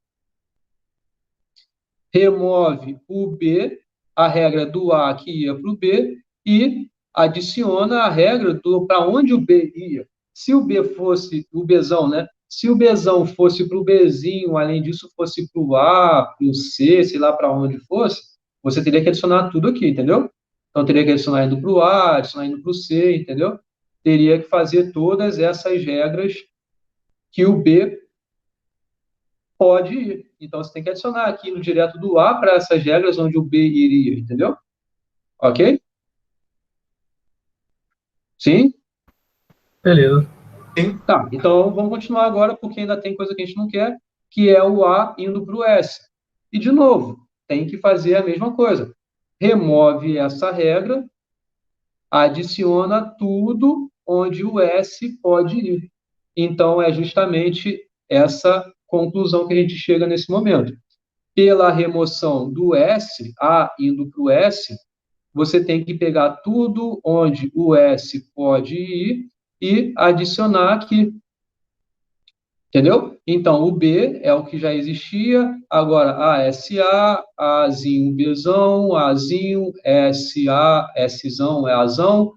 Remove o B, a regra do A que ia para o B, e adiciona a regra para onde o B ia. Se o B fosse o Bzão, né? Se o Bzão fosse para o Bzinho, além disso fosse para o A, para o C, sei lá para onde fosse, você teria que adicionar tudo aqui, entendeu? Então, teria que adicionar indo para o A, adicionar indo para o C, entendeu? Teria que fazer todas essas regras que o B pode ir. Então, você tem que adicionar aqui no direto do A para essas regras onde o B iria, entendeu? Ok? Sim? Beleza. Tá, então vamos continuar agora, porque ainda tem coisa que a gente não quer, que é o A indo para o S. E, de novo, tem que fazer a mesma coisa. Remove essa regra, adiciona tudo onde o S pode ir. Então, é justamente essa conclusão que a gente chega nesse momento. Pela remoção do S, A indo para o S, você tem que pegar tudo onde o S pode ir e adicionar aqui. Entendeu? Então, o B é o que já existia, agora ASA, Azinho, Bzão, Azinho, SA, Szão é Azão,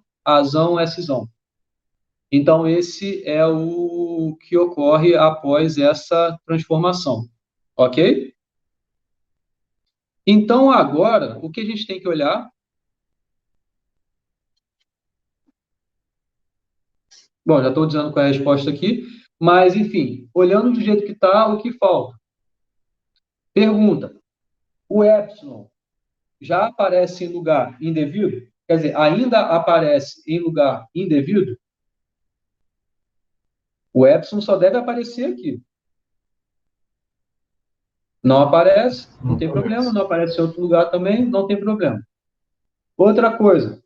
Szão. Então, esse é o que ocorre após essa transformação. Ok? Então, agora, o que a gente tem que olhar? Bom, já estou dizendo qual é a resposta aqui, mas, enfim, olhando do jeito que está, o que falta? Pergunta: o epsilon já aparece em lugar indevido? Quer dizer, ainda aparece em lugar indevido? O epsilon só deve aparecer aqui. Não aparece, não tem problema. Não aparece em outro lugar também, não tem problema. Outra coisa,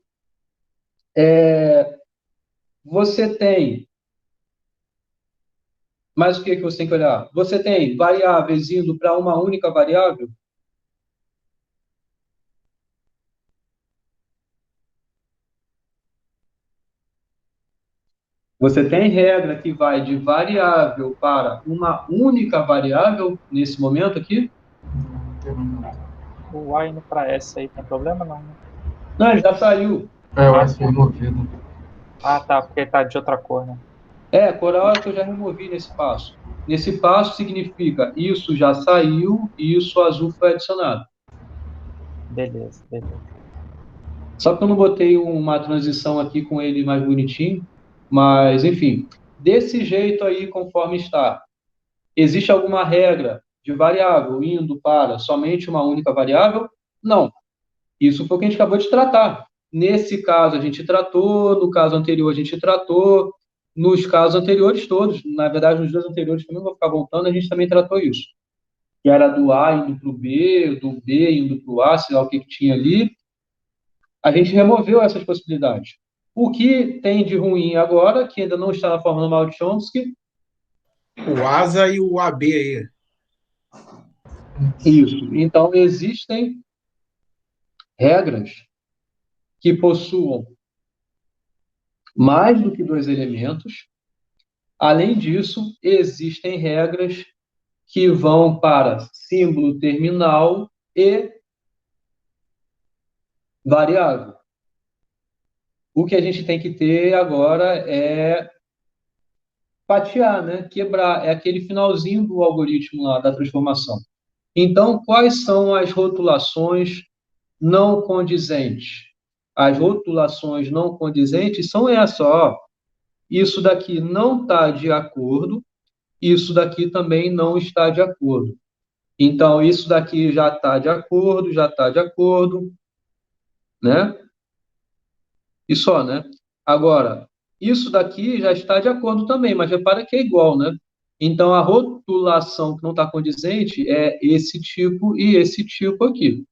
você tem... Mas o que você tem que olhar? Você tem variáveis indo para uma única variável? Você tem regra que vai de variável para uma única variável nesse momento aqui? O A indo para S aí tem problema não, né? Não, ele já saiu. Eu acho removido. Ah, tá, porque ele tá de outra cor, né? Coral é que eu já removi nesse passo. Nesse passo significa isso já saiu e isso azul foi adicionado. Beleza, beleza. Só que eu não botei uma transição aqui com ele mais bonitinho, mas enfim, desse jeito aí, conforme está. Existe alguma regra de variável indo para somente uma única variável? Não. Isso foi o que a gente acabou de tratar. Nesse caso, a gente tratou, no caso anterior, a gente tratou, nos casos anteriores todos, na verdade, nos dois anteriores, que eu não vou ficar voltando, a gente também tratou isso. Que era do A indo para o B, do B indo para o A, sei lá o que tinha ali. A gente removeu essas possibilidades. O que tem de ruim agora, que ainda não está na forma normal de Chomsky? O ASA e o AB aí. Isso. Então, existem regras que possuam mais do que dois elementos. Além disso, existem regras que vão para símbolo terminal e variável. O que a gente tem que ter agora é fatiar, né? Quebrar. É aquele finalzinho do algoritmo lá da transformação. Então, quais são as rotulações não condizentes? As rotulações não condizentes são essas, ó. Isso daqui não está de acordo, isso daqui também não está de acordo. Então, isso daqui já está de acordo, né? e só, né? Agora, isso daqui já está de acordo também, mas repara que é igual, né? Então, a rotulação que não está condizente é esse tipo e esse tipo aqui,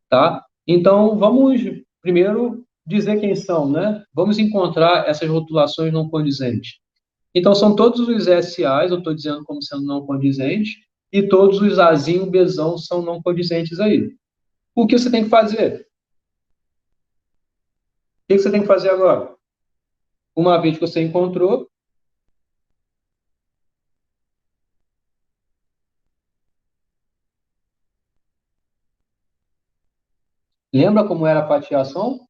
tá? Então, vamos primeiro dizer quem são, né? Vamos encontrar essas rotulações não condizentes. Então, são todos os SAs, eu estou dizendo como sendo não condizentes, e todos os Azinho, Bzão são não condizentes aí. O que você tem que fazer? O que você tem que fazer agora? Uma vez que você encontrou, lembra como era a fatiação?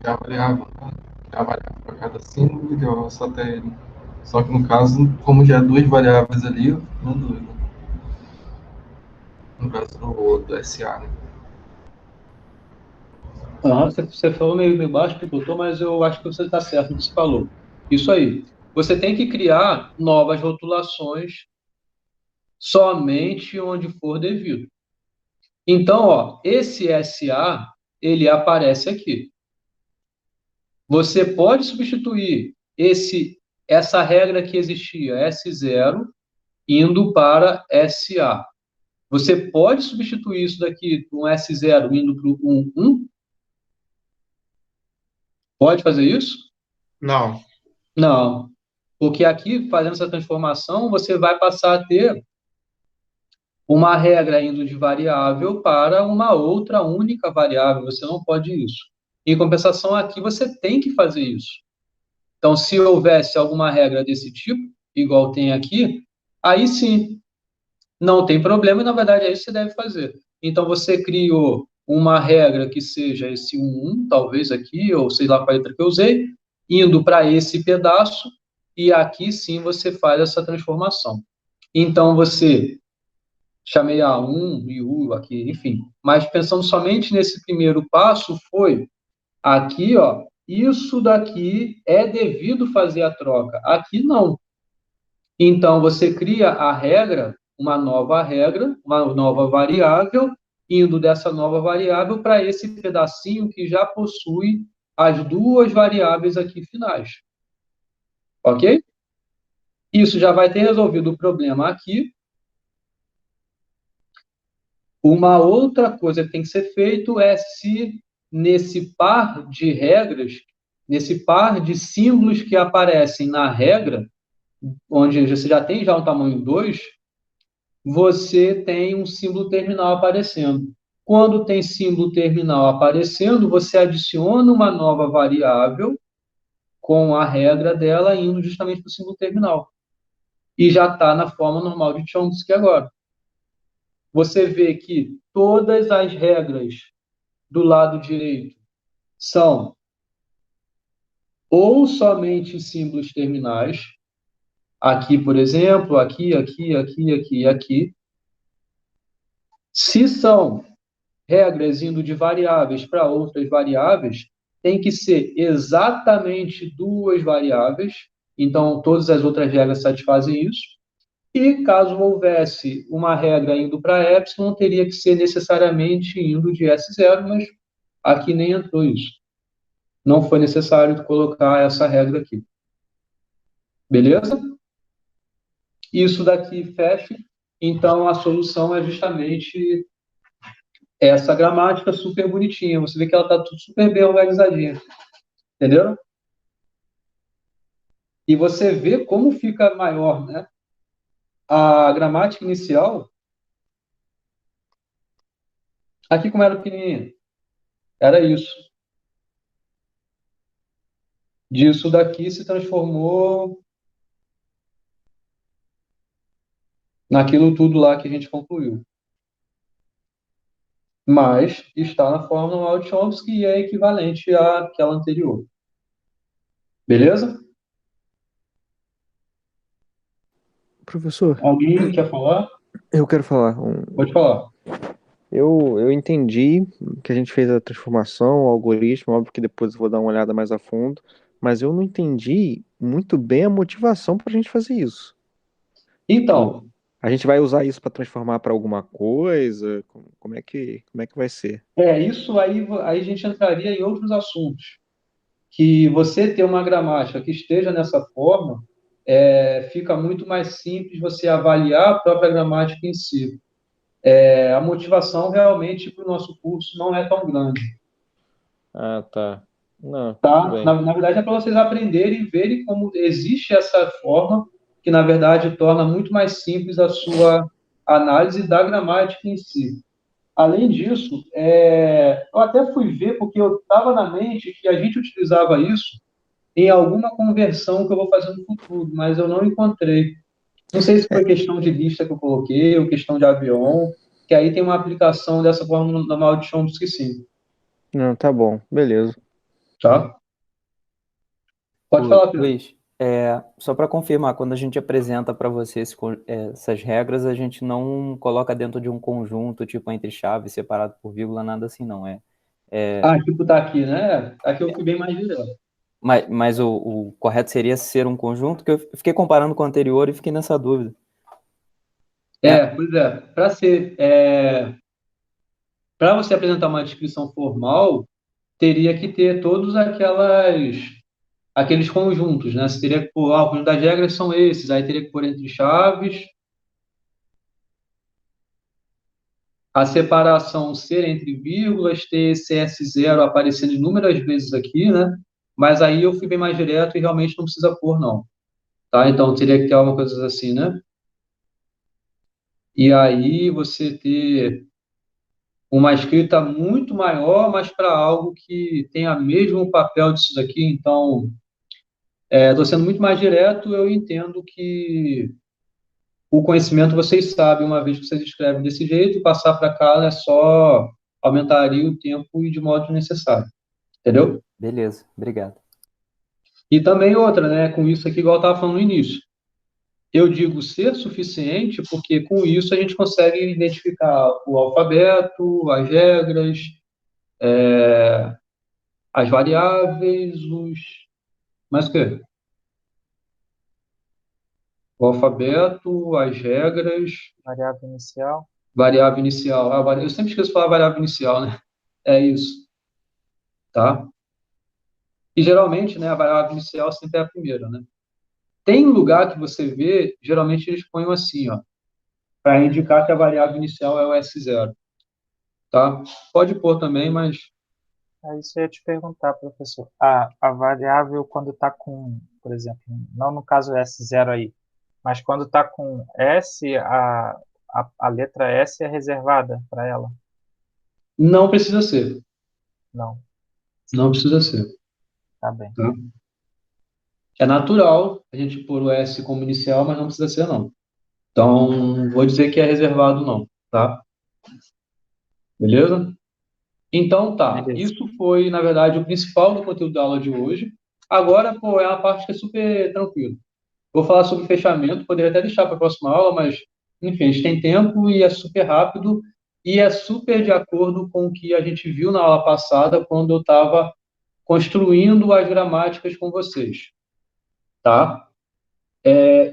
Já variável para cada símbolo e deu só até ele. Só que no caso, como já é duas variáveis ali, não dúvida. No caso do SA, né? Você falou meio baixo, picotou, mas eu acho que você está certo no que você falou. Isso aí. Você tem que criar novas rotulações somente onde for devido. Então, ó, esse SA, ele aparece aqui. Você pode substituir essa regra que existia, S0, indo para SA. Você pode substituir isso daqui, um S0 indo para o 1? Pode fazer isso? Não. Não. Porque aqui, fazendo essa transformação, você vai passar a ter uma regra indo de variável para uma outra única variável. Você não pode isso. Em compensação, aqui você tem que fazer isso. Então, se houvesse alguma regra desse tipo, igual tem aqui, aí sim, não tem problema, e na verdade é isso que você deve fazer. Então, você criou uma regra que seja esse 1, talvez aqui, ou sei lá qual a letra que eu usei, indo para esse pedaço, e aqui sim você faz essa transformação. Então, você chamei a 1 e U aqui, enfim. Mas pensando somente nesse primeiro passo, foi aqui, ó, isso daqui é devido fazer a troca. Aqui não. Então, você cria a regra, uma nova variável, indo dessa nova variável para esse pedacinho que já possui as duas variáveis aqui finais. Ok? Isso já vai ter resolvido o problema aqui. Uma outra coisa que tem que ser feito é se nesse par de regras, nesse par de símbolos que aparecem na regra, onde você já tem já um tamanho 2, você tem um símbolo terminal aparecendo. Quando tem símbolo terminal aparecendo, você adiciona uma nova variável com a regra dela indo justamente para o símbolo terminal. E já está na forma normal de Chomsky agora. Você vê que todas as regras do lado direito são ou somente símbolos terminais, aqui, por exemplo, aqui, aqui. Se são regras indo de variáveis para outras variáveis, tem que ser exatamente duas variáveis, então todas as outras regras satisfazem isso. E caso houvesse uma regra indo para epsilon, teria que ser necessariamente indo de S0, mas aqui nem entrou isso. Não foi necessário colocar essa regra aqui. Beleza? Isso daqui fecha. Então, a solução é justamente essa gramática super bonitinha. Você vê que ela está super bem organizadinha. Entendeu? E você vê como fica maior, né? A gramática inicial, aqui como era pequenininha, era isso. Disso daqui se transformou naquilo tudo lá que a gente concluiu. Mas está na forma normal de Chomsky e é equivalente àquela anterior. Beleza? Professor, Alguém quer falar? eu quero falar. Pode falar. Eu entendi que a gente fez a transformação, o algoritmo, óbvio que depois eu vou dar uma olhada mais a fundo, mas eu não entendi muito bem a motivação para a gente fazer isso. Então, A gente vai usar isso para transformar para alguma coisa? Como é que vai ser? Isso aí a gente entraria em outros assuntos. Que você ter uma gramática que esteja nessa forma, fica muito mais simples você avaliar a própria gramática em si. A motivação realmente para o nosso curso não é tão grande, Ah, tá. Não, tudo tá? bem. Na verdade, é para vocês aprenderem e verem como existe essa forma, que na verdade torna muito mais simples a sua análise da gramática em si. Além disso, eu até fui ver, porque eu estava na mente que a gente utilizava isso em alguma conversão que eu vou fazer no futuro, mas eu não encontrei. Não sei se foi questão de lista que eu coloquei, ou questão de avião, que aí tem uma aplicação dessa forma no Mal de Chomsky, sim, Não, tá bom, beleza. tá? Pode falar, Pedro. Luiz, só para confirmar, quando a gente apresenta para você essas regras, a gente não coloca dentro de um conjunto, tipo entre chaves, separado por vírgula, nada assim, não. Tipo, tá aqui, né? Aqui eu fui bem mais direto. Mas o correto seria ser um conjunto, que eu fiquei comparando com o anterior e fiquei nessa dúvida. Pois é. Para você apresentar uma descrição formal, teria que ter todos aqueles conjuntos, né? Você teria que pôr, o conjunto das regras são esses, aí teria que pôr entre chaves, a separação ser entre vírgulas, ter esse S0 aparecendo inúmeras vezes aqui, né? Mas aí eu fui bem mais direto e realmente não precisa pôr, não. Tá? Então teria que ter alguma coisa assim, né? E aí você ter uma escrita muito maior, mas para algo que tenha mesmo papel disso daqui. Então, estou sendo muito mais direto, eu entendo que o conhecimento vocês sabem, uma vez que vocês escrevem desse jeito, e passar para cá é só aumentaria o tempo e de modo necessário, entendeu? Beleza, obrigado. E também outra, né, com isso aqui, igual eu estava falando no início, eu digo ser suficiente porque com isso a gente consegue identificar o alfabeto, as regras, as variáveis, mas o quê? O alfabeto, as regras, Variável inicial. variável inicial. Eu sempre esqueço de falar variável inicial, né? É isso, tá? E geralmente, né, a variável inicial sempre é a primeira, né? Tem lugar que você vê, geralmente eles põem assim, ó, para indicar que a variável inicial é o S0, tá? Pode pôr também, mas É isso eu ia te perguntar, professor. A variável, quando está com, por exemplo, não no caso S0 aí, mas quando está com S, a letra S é reservada para ela? não precisa ser. Não, Não precisa ser, tá bem. tá? É natural a gente pôr o S como inicial, mas não precisa ser, não. Então, vou dizer que é reservado, não, tá? Beleza? Então, tá. Beleza. Isso foi, na verdade, o principal do conteúdo da aula de hoje. Agora, pô, é uma parte que é super tranquila. Vou falar sobre fechamento, poderia até deixar para a próxima aula, mas, enfim, a gente tem tempo e é super rápido e é super de acordo com o que a gente viu na aula passada, quando eu estava construindo as gramáticas com vocês, tá?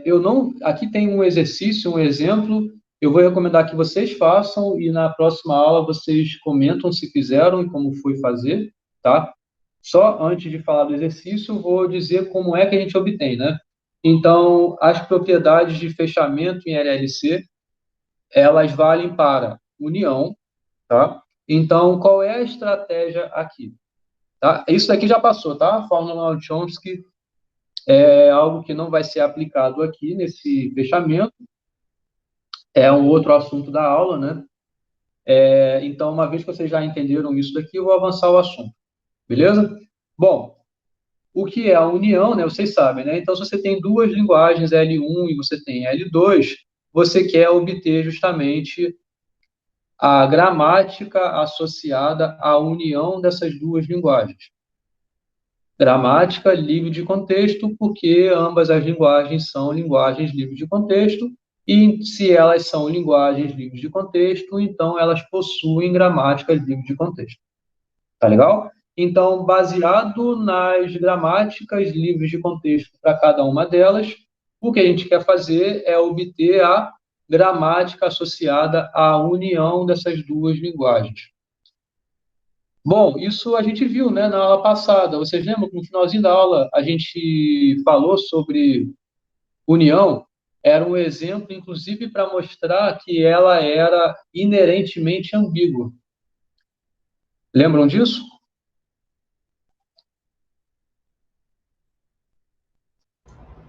Eu não, aqui tem um exercício, um exemplo, eu vou recomendar que vocês façam e na próxima aula vocês comentam se fizeram e como foi fazer, tá? Só antes de falar do exercício, eu vou dizer como é que a gente obtém, né? Então, as propriedades de fechamento em LLC, elas valem para união, tá? Então, qual é a estratégia aqui? Tá? Isso daqui já passou, tá? A fórmula de Chomsky é algo que não vai ser aplicado aqui nesse fechamento, é um outro assunto da aula, né? Então, uma vez que vocês já entenderam isso daqui, eu vou avançar o assunto, beleza? Bom, o que é a união, né? Vocês sabem, né? Então, se você tem duas linguagens, L1 e você tem L2, você quer obter justamente a gramática associada à união dessas duas linguagens. Gramática livre de contexto, porque ambas as linguagens são linguagens livres de contexto, e se elas são linguagens livres de contexto, então elas possuem gramática livre de contexto. Tá legal? Então, baseado nas gramáticas livres de contexto para cada uma delas, o que a gente quer fazer é obter a gramática associada à união dessas duas linguagens. Bom, isso a gente viu, né, na aula passada. Vocês lembram que no finalzinho da aula a gente falou sobre união? Era um exemplo, inclusive, para mostrar que ela era inerentemente ambígua. Lembram disso?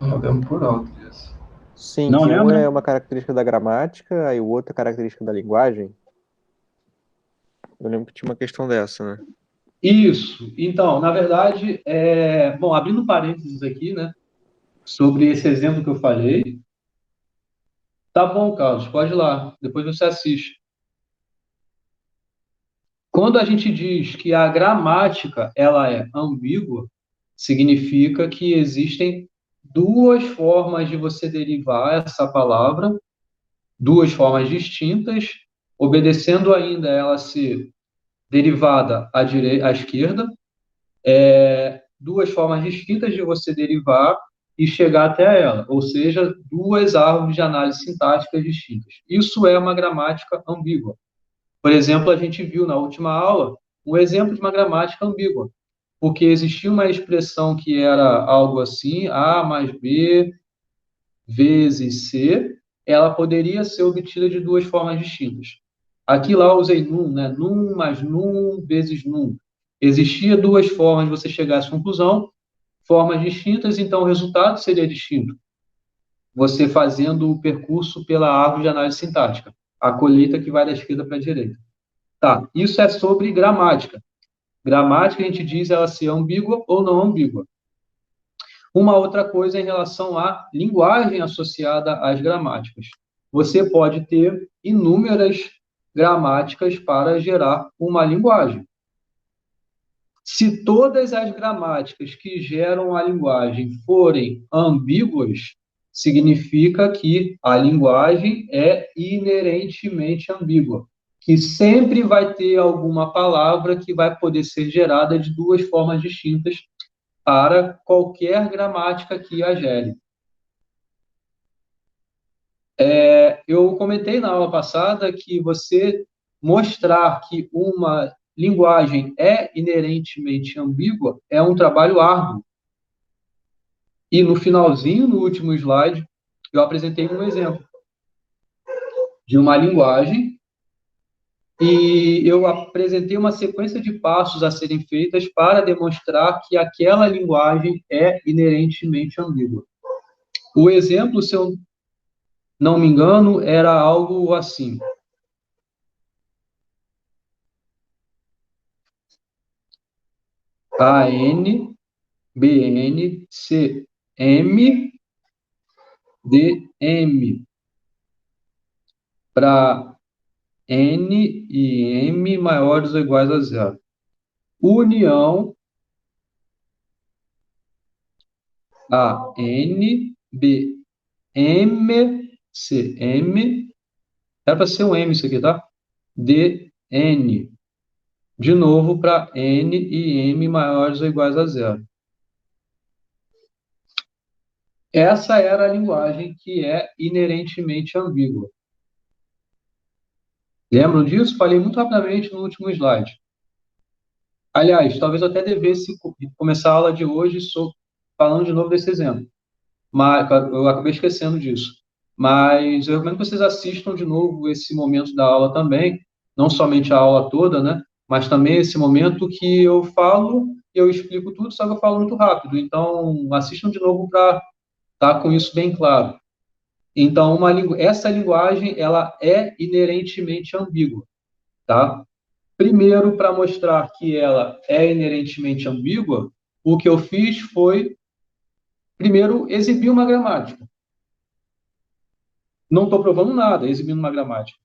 Eu lembro por alto disso. Sim, Não que um lembra? é uma característica da gramática, aí o outro é característica da linguagem. Eu lembro que tinha uma questão dessa, né? Isso. Então, na verdade, bom, abrindo parênteses aqui, né, sobre esse exemplo que eu falei. Tá bom, Carlos, pode ir lá. Depois você assiste. Quando a gente diz que a gramática ela é ambígua, significa que existem duas formas de você derivar essa palavra, duas formas distintas, obedecendo ainda ela ser derivada à esquerda, duas formas distintas de você derivar e chegar até ela, ou seja, duas árvores de análise sintáticas distintas. Isso é uma gramática ambígua. Por exemplo, a gente viu na última aula um exemplo de uma gramática ambígua, porque existia uma expressão que era algo assim, A mais B vezes C, ela poderia ser obtida de duas formas distintas. Aqui lá eu usei num, né? Num mais num vezes num. Existia duas formas de você chegar a essa conclusão, formas distintas, então o resultado seria distinto. Você fazendo o percurso pela árvore de análise sintática, a colheita que vai da esquerda para a direita. Tá, isso é sobre gramática. Gramática, a gente diz ela ser ambígua ou não ambígua. Uma outra coisa em relação à linguagem associada às gramáticas. Você pode ter inúmeras gramáticas para gerar uma linguagem. Se todas as gramáticas que geram a linguagem forem ambíguas, significa que a linguagem é inerentemente ambígua, que sempre vai ter alguma palavra que vai poder ser gerada de duas formas distintas para qualquer gramática que a gere. Eu comentei na aula passada que você mostrar que uma linguagem é inerentemente ambígua é um trabalho árduo. E no finalzinho, no último slide, eu apresentei um exemplo de uma linguagem e eu apresentei uma sequência de passos a serem feitas para demonstrar que aquela linguagem é inerentemente ambígua. O exemplo, se eu não me engano, era algo assim. AN, BN, CM, DM para N e M maiores ou iguais a zero. União A, N, B, M, C, M. Era para ser um M isso aqui, tá? D, N. De novo para N e M maiores ou iguais a zero. Essa era a linguagem que é inerentemente ambígua. Lembram disso? Falei muito rapidamente no último slide. Aliás, talvez eu até devesse começar a aula de hoje falando de novo desse exemplo. Mas eu acabei esquecendo disso. Mas eu recomendo que vocês assistam de novo esse momento da aula também, não somente a aula toda, né? Mas também esse momento que eu falo, eu explico tudo, só que eu falo muito rápido. Então, assistam de novo para estar com isso bem claro. Então, essa linguagem, ela é inerentemente ambígua, tá? Primeiro, para mostrar que ela é inerentemente ambígua, o que eu fiz foi, primeiro, exibir uma gramática. Não estou provando nada, exibindo uma gramática.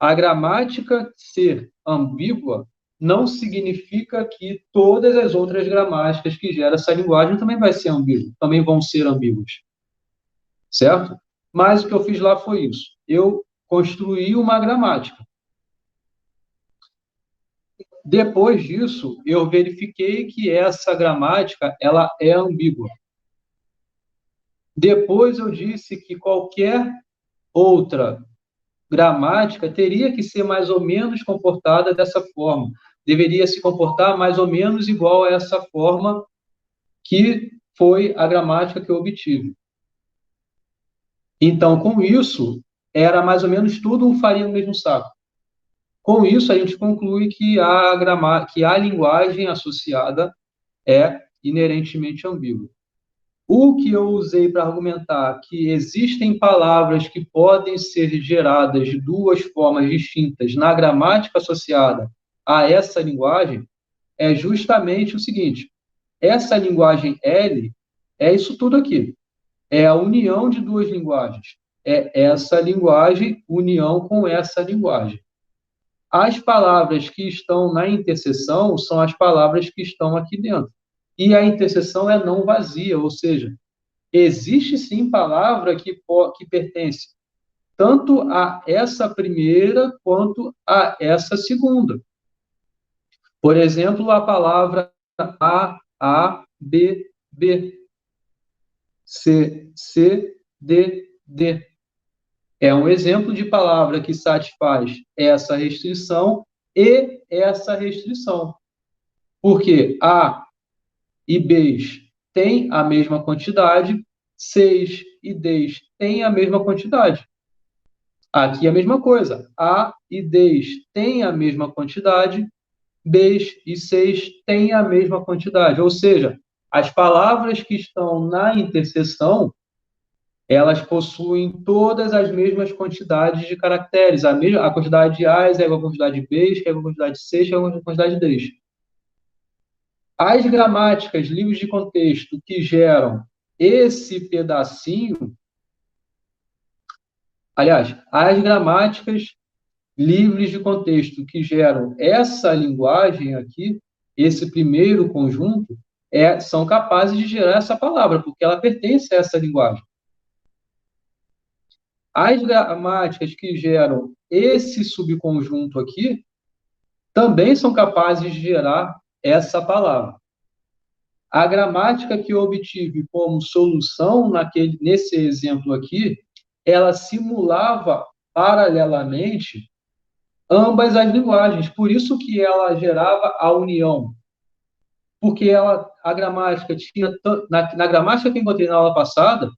A gramática ser ambígua não significa que todas as outras gramáticas que geram essa linguagem também vai ser ambígua, também vão ser ambíguas. Certo? Mas o que eu fiz lá foi isso. Eu construí uma gramática. Depois disso, eu verifiquei que essa gramática ela é ambígua. Depois eu disse que qualquer outra gramática teria que ser mais ou menos comportada dessa forma. Deveria se comportar mais ou menos igual a essa forma que foi a gramática que eu obtive. Então, com isso, era mais ou menos tudo um farinha no mesmo saco. Com isso, a gente conclui que a linguagem associada é inerentemente ambígua. O que eu usei para argumentar que existem palavras que podem ser geradas de duas formas distintas na gramática associada a essa linguagem é justamente o seguinte: essa linguagem L é isso tudo aqui. É a união de duas linguagens. É essa linguagem, união com essa linguagem. As palavras que estão na interseção são as palavras que estão aqui dentro. E a interseção é não vazia, ou seja, existe sim palavra que pertence tanto a essa primeira quanto a essa segunda. Por exemplo, a palavra A, B, B. C, C, D, D. É um exemplo de palavra que satisfaz essa restrição e essa restrição. Porque A e B têm a mesma quantidade, Cs e Ds têm a mesma quantidade. Aqui é a mesma coisa. A e Ds têm a mesma quantidade, Bs e Cs têm a mesma quantidade. Ou seja, as palavras que estão na interseção, elas possuem todas as mesmas quantidades de caracteres. A quantidade de A's é igual à quantidade de B's, que é igual à quantidade de C's, que é igual à quantidade de D's. As gramáticas livres de contexto que geram esse pedacinho... Aliás, as gramáticas livres de contexto que geram essa linguagem aqui, esse primeiro conjunto, são capazes de gerar essa palavra, porque ela pertence a essa linguagem. As gramáticas que geram esse subconjunto aqui também são capazes de gerar essa palavra. A gramática que eu obtive como solução nesse exemplo aqui, ela simulava paralelamente ambas as linguagens. Por isso que ela gerava a união. Porque a gramática tinha... Na gramática que eu encontrei na aula passada,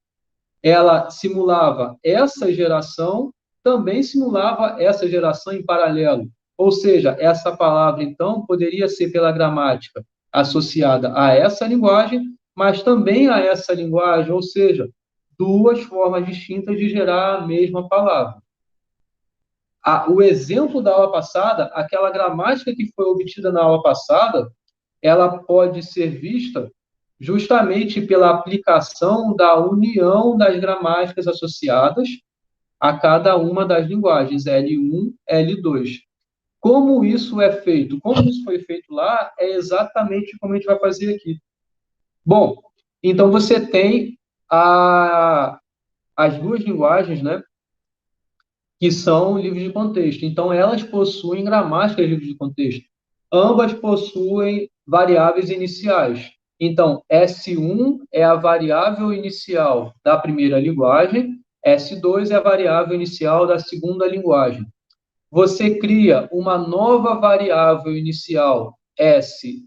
ela simulava essa geração, também simulava essa geração em paralelo. Ou seja, essa palavra, então, poderia ser pela gramática associada a essa linguagem, mas também a essa linguagem, ou seja, duas formas distintas de gerar a mesma palavra. O exemplo da aula passada, aquela gramática que foi obtida na aula passada, ela pode ser vista justamente pela aplicação da união das gramáticas associadas a cada uma das linguagens, L1, L2. Como isso é feito? Como isso foi feito lá, é exatamente como a gente vai fazer aqui. Bom, então você tem as duas linguagens, né, que são livres de contexto. Então, elas possuem gramáticas livres de contexto. Ambas possuem variáveis iniciais. Então, S1 é a variável inicial da primeira linguagem, S2 é a variável inicial da segunda linguagem. Você cria uma nova variável inicial, S',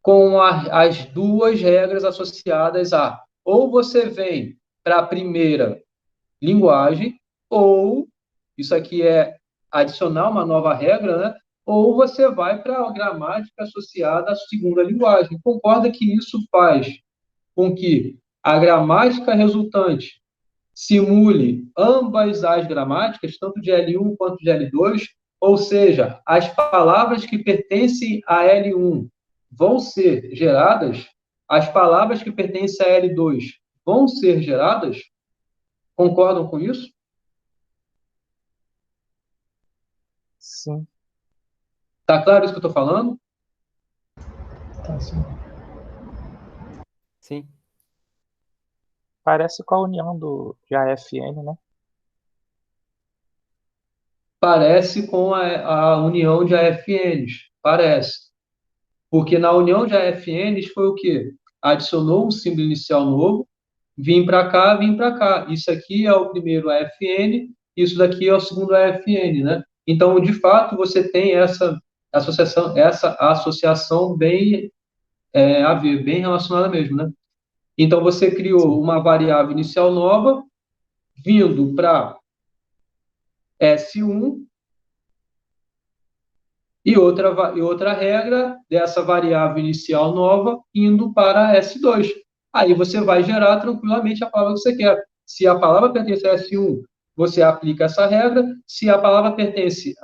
com as duas regras associadas a... Ou você vem para a primeira linguagem, ou, isso aqui é adicionar uma nova regra, né? Ou você vai para a gramática associada à segunda linguagem. Concorda que isso faz com que a gramática resultante simule ambas as gramáticas, tanto de L1 quanto de L2, ou seja, as palavras que pertencem a L1 vão ser geradas, as palavras que pertencem a L2 vão ser geradas? Concordam com isso? Sim. Tá claro isso que eu estou falando? Tá, sim. Sim. Parece com a união de AFN, né? Parece com a união de AFNs, parece. Porque na união de AFNs foi o quê? Adicionou um símbolo inicial novo, vim para cá, vim para cá. Isso aqui é o primeiro AFN, isso daqui é o segundo AFN, né? Então, de fato, você tem essa associação bem a ver, bem relacionada mesmo, né? Então, você criou uma variável inicial nova, vindo para S1, e outra regra dessa variável inicial nova indo para S2. Aí você vai gerar tranquilamente a palavra que você quer. Se a palavra pertence a S1, você aplica essa regra. Se a palavra pertence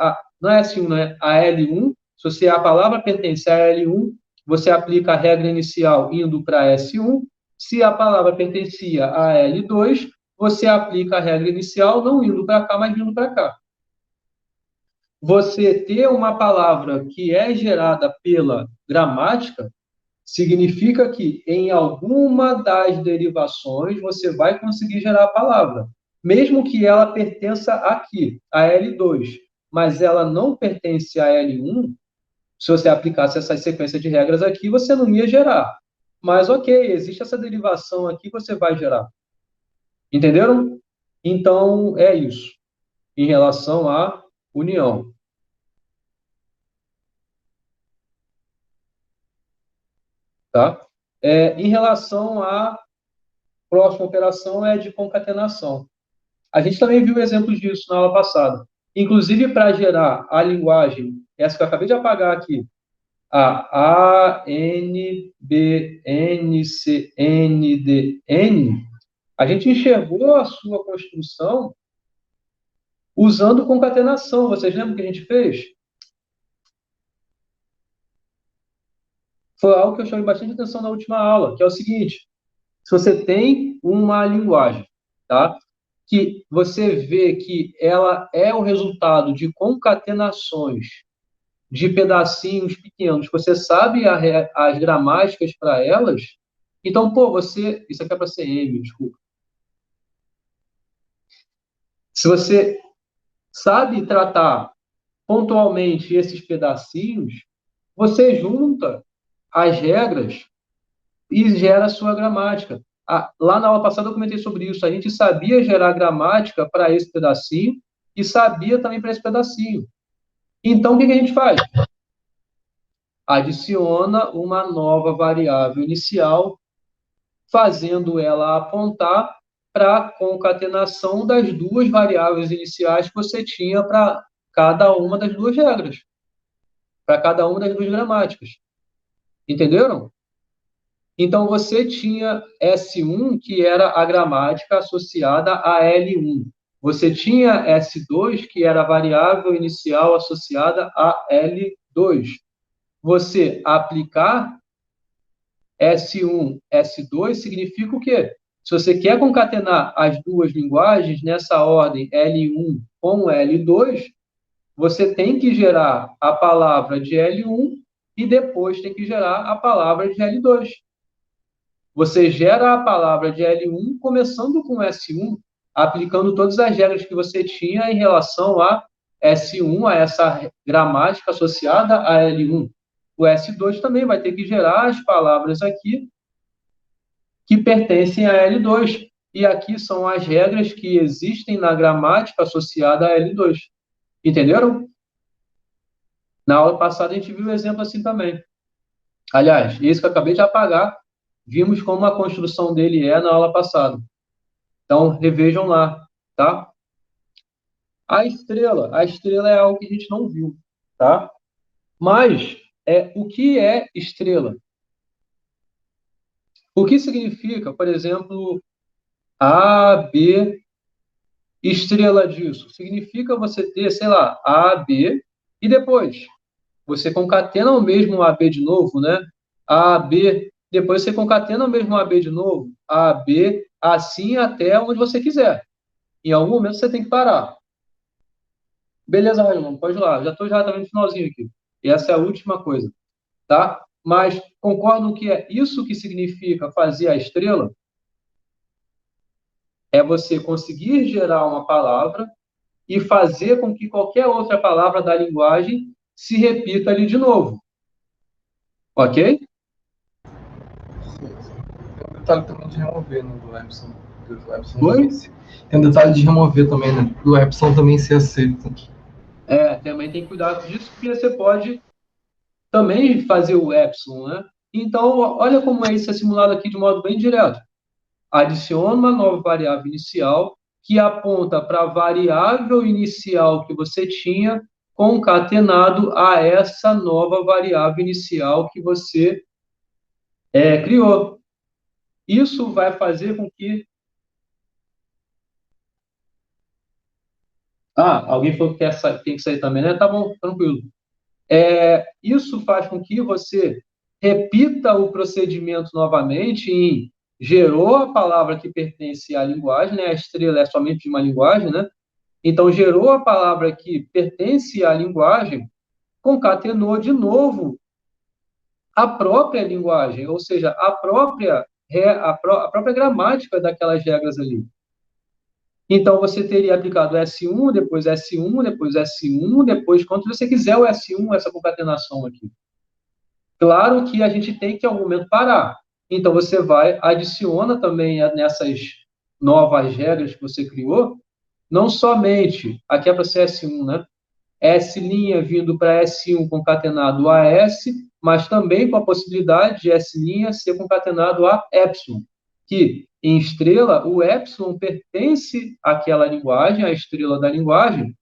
não é S1, não é a L1, se a palavra pertence a L1, você aplica a regra inicial indo para S1. Se a palavra pertencia a L2, você aplica a regra inicial não indo para cá, mas indo para cá. Você ter uma palavra que é gerada pela gramática significa que em alguma das derivações você vai conseguir gerar a palavra, mesmo que ela pertença aqui, a L2, mas ela não pertence a L1. Se você aplicasse essa sequência de regras aqui, você não ia gerar. Mas ok, existe essa derivação aqui, você vai gerar. Entenderam? Então, é isso. Em relação à união. Tá? Em relação à próxima operação, é de concatenação. A gente também viu exemplos disso na aula passada. Inclusive, para gerar a linguagem, essa que eu acabei de apagar aqui, a ANBNCNDN, a gente enxergou a sua construção usando concatenação. Vocês lembram o que a gente fez? Foi algo que eu chamei bastante atenção na última aula, que é o seguinte: se você tem uma linguagem, tá, que você vê que ela é o resultado de concatenações de pedacinhos pequenos, você sabe as gramáticas para elas, então, isso aqui é para ser M, desculpa. Se você sabe tratar pontualmente esses pedacinhos, você junta as regras e gera a sua gramática. Lá na aula passada eu comentei sobre isso. A gente sabia gerar gramática para esse pedacinho e sabia também para esse pedacinho. Então, o que a gente faz? Adiciona uma nova variável inicial, fazendo ela apontar para a concatenação das duas variáveis iniciais que você tinha para cada uma das duas regras, para cada uma das duas gramáticas. Entenderam? Então, você tinha S1, que era a gramática associada a L1. Você tinha S2, que era a variável inicial associada a L2. Você aplicar S1, S2 significa o quê? Se você quer concatenar as duas linguagens nessa ordem L1 com L2, você tem que gerar a palavra de L1 e depois tem que gerar a palavra de L2. Você gera a palavra de L1 começando com S1, aplicando todas as regras que você tinha em relação a S1, a essa gramática associada a L1. O S2 também vai ter que gerar as palavras aqui que pertencem a L2. E aqui são as regras que existem na gramática associada a L2. Entenderam? Na aula passada a gente viu um exemplo assim também. Aliás, esse que eu acabei de apagar, vimos como a construção dele é na aula passada. Então, revejam lá, tá? A estrela é algo que a gente não viu, tá? Mas, o que é estrela? O que significa, por exemplo, A, B, estrela disso? Significa você ter, sei lá, A, B, e depois você concatena o mesmo AB de novo, né? A, B, depois você concatena o mesmo AB de novo, A, B, assim até onde você quiser. Em algum momento você tem que parar. Beleza, Raimundo, pode ir lá. Já estou no finalzinho aqui. E essa é a última coisa, tá? Mas concordam que é isso que significa fazer a estrela? É você conseguir gerar uma palavra e fazer com que qualquer outra palavra da linguagem se repita ali de novo. Ok? detalhe também de remover, né, do Epson. Oi? Tem um detalhe de remover também, né? Do Epson também ser aceito. Também tem que cuidar disso, porque você pode também fazer o epsilon, né? Então, olha como isso é simulado aqui de modo bem direto. Adiciona uma nova variável inicial que aponta para a variável inicial que você tinha concatenado a essa nova variável inicial que você criou. Isso vai fazer com que... alguém falou que tem que sair também, né? Tá bom, tranquilo. Isso faz com que você repita o procedimento novamente em gerou a palavra que pertence à linguagem, né? A estrela é somente de uma linguagem, né? Então, gerou a palavra que pertence à linguagem, concatenou de novo a própria linguagem, ou seja, a própria gramática daquelas regras ali. Então, você teria aplicado S1, depois S1, depois S1, depois, quando você quiser o S1, essa concatenação aqui. Claro que a gente tem que, em algum momento, parar. Então, você adiciona também nessas novas regras que você criou, não somente, aqui é para ser S1, né? S' vindo para S1 concatenado a S, mas também com a possibilidade de S' ser concatenado a epsilon, que em estrela, o epsilon pertence àquela linguagem, à estrela da linguagem,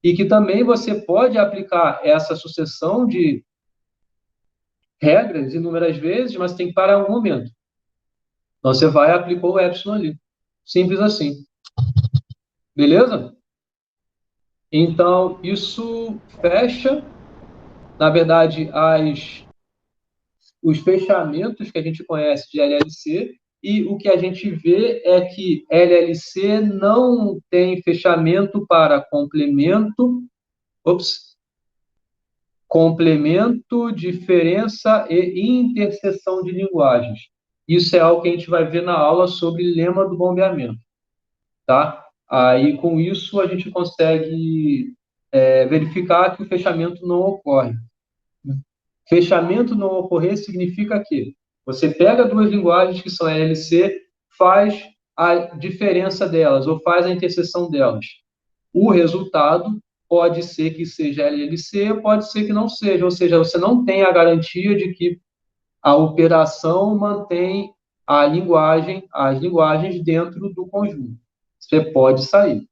e que também você pode aplicar essa sucessão de regras inúmeras vezes, mas tem que parar em algum momento. Então, você aplicou o epsilon ali. Simples assim. Beleza? Então, isso fecha, na verdade, os fechamentos que a gente conhece de LLC, e o que a gente vê é que LLC não tem fechamento para complemento, diferença e interseção de linguagens. Isso é algo que a gente vai ver na aula sobre lema do bombeamento, tá? Aí, com isso, a gente consegue verificar que o fechamento não ocorre. Fechamento não ocorrer significa que você pega duas linguagens que são LLC, faz a diferença delas, ou faz a interseção delas. O resultado pode ser que seja LLC, pode ser que não seja, ou seja, você não tem a garantia de que a operação mantém as linguagens dentro do conjunto. Você pode sair.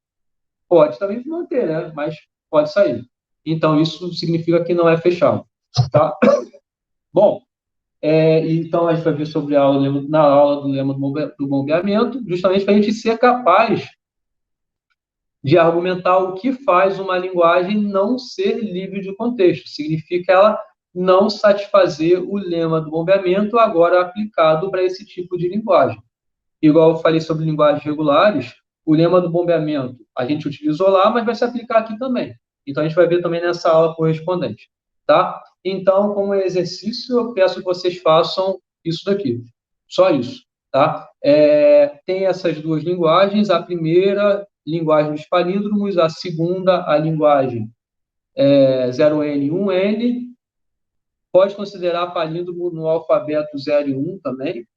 Pode também manter, né? Mas pode sair. Então, isso significa que não é fechado. Tá? Bom, então a gente vai ver sobre na aula do lema do bombeamento, justamente para a gente ser capaz de argumentar o que faz uma linguagem não ser livre de contexto. Significa ela não satisfazer o lema do bombeamento agora aplicado para esse tipo de linguagem. Igual eu falei sobre linguagens regulares, o lema do bombeamento a gente utilizou lá, mas vai se aplicar aqui também. Então, a gente vai ver também nessa aula correspondente. Tá? Então, como exercício, eu peço que vocês façam isso daqui. Só isso. Tá? Tem essas duas linguagens. A primeira, linguagem dos palíndromos. A segunda, a linguagem 0N, 1N. Pode considerar palíndromo no alfabeto 0 e 1 também.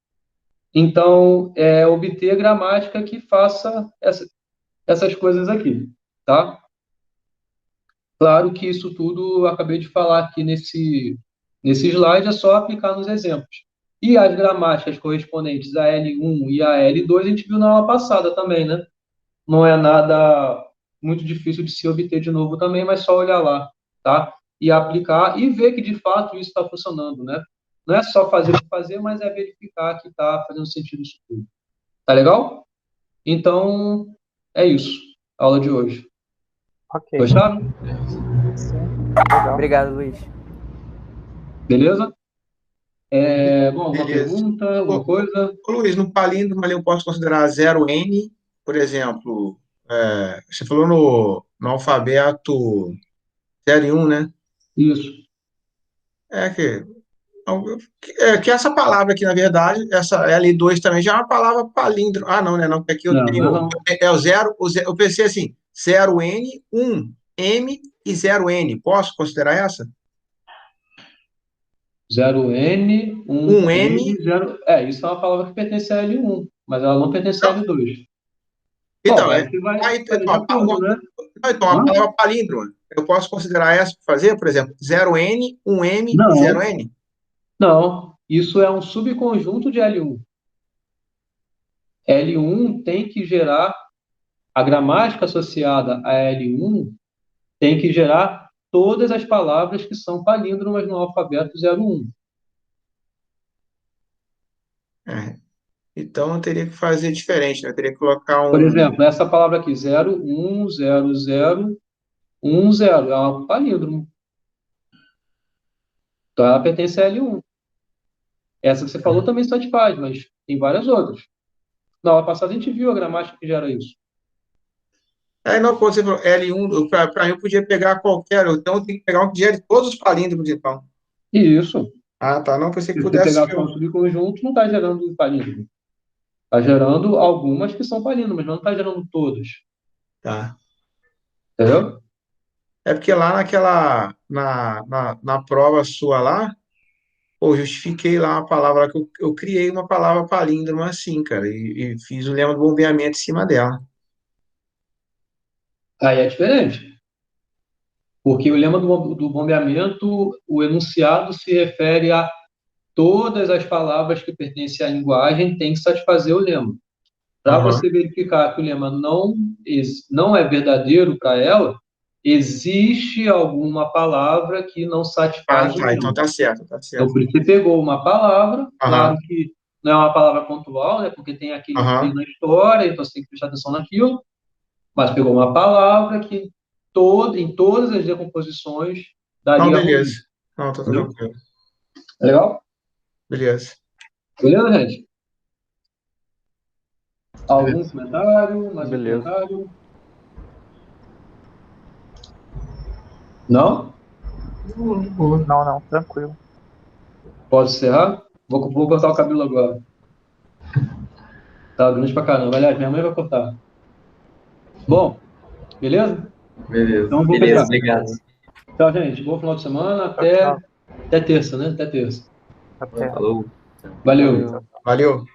Então, obter gramática que faça essas coisas aqui. Tá? Claro que isso tudo eu acabei de falar aqui nesse slide, é só aplicar nos exemplos. E as gramáticas correspondentes a L1 e a L2 a gente viu na aula passada também, né? Não é nada muito difícil de se obter de novo também, mas só olhar lá, tá? E aplicar e ver que de fato isso está funcionando, né? Não é só fazer por fazer, mas é verificar que está fazendo sentido isso tudo. Tá legal? Então, é isso. A aula de hoje. Ok. Gostaram? Sim. Legal. Obrigado, Luiz. Beleza? Bom, uma Beleza. pergunta, alguma coisa? Ô, Luiz, no palíndromo ali eu posso considerar 0N, por exemplo, você falou no alfabeto 0 e 1, né? Isso. Que essa palavra aqui, na verdade, essa L2 também já é uma palavra palíndromo. Ah, não, né? Não, porque aqui eu tenho. Não. O 0, eu pensei assim: 0N, 1, M e 0N. Posso considerar essa? 0N, 1N. 0... isso é uma palavra que pertence a L1, mas ela não pertence a L2. Então, Bom, aí você vai fazer de então, acordo, né? então, a palavra palíndroma, eu posso considerar essa para fazer, por exemplo, 0N, 1M Não. e 0N? Não, isso é um subconjunto de L1. L1 tem que gerar, a gramática associada a L1 tem que gerar todas as palavras que são palíndromas no alfabeto 01. Então, eu teria que fazer diferente, né? Eu teria que colocar Por exemplo, essa palavra aqui, 01, 00, 10, é um palíndromo. Então, ela pertence a L1. Essa que você falou também satisfaz, mas tem várias outras. Na aula passada a gente viu a gramática que gera isso. Não, quando você falou L1, para mim eu podia pegar qualquer, então eu tenho que pegar um que gere todos os palíndromos, então. Isso. Ah, tá, não pensei que Se você pudesse... pegar só um subconjunto, não está gerando palíndromo. Está gerando algumas que são palíndromas, mas não está gerando todas. Tá. Entendeu? É porque lá na prova sua lá, pô, justifiquei lá uma palavra que eu criei uma palavra palíndroma assim, cara, e fiz o lema do bombeamento em cima dela. Aí é diferente. Porque o lema do bombeamento, o enunciado se refere a todas as palavras que pertencem à linguagem, tem que satisfazer o lema. Para você verificar que o lema não é verdadeiro para ela, existe alguma palavra que não satisfaz o lema. Então tá certo. Então, por isso você pegou uma palavra, claro que não é uma palavra pontual, né, porque tem aquele que na história, então você tem que prestar atenção naquilo, mas pegou uma palavra que em todas as decomposições daria... Não, beleza. Não, tá tudo tranquilo. Legal? Beleza. Beleza, gente? Algum comentário? Mais Beleza. um comentário? Não? Não, tranquilo. Posso encerrar? Vou cortar o cabelo agora. Tá grande pra caramba. Aliás, minha mãe vai cortar. Bom, beleza? Beleza. Então, vou Beleza, pegar. obrigado. Tchau, gente. Bom final de semana. Até terça, né? Até terça. Até. Falou. Valeu. Valeu.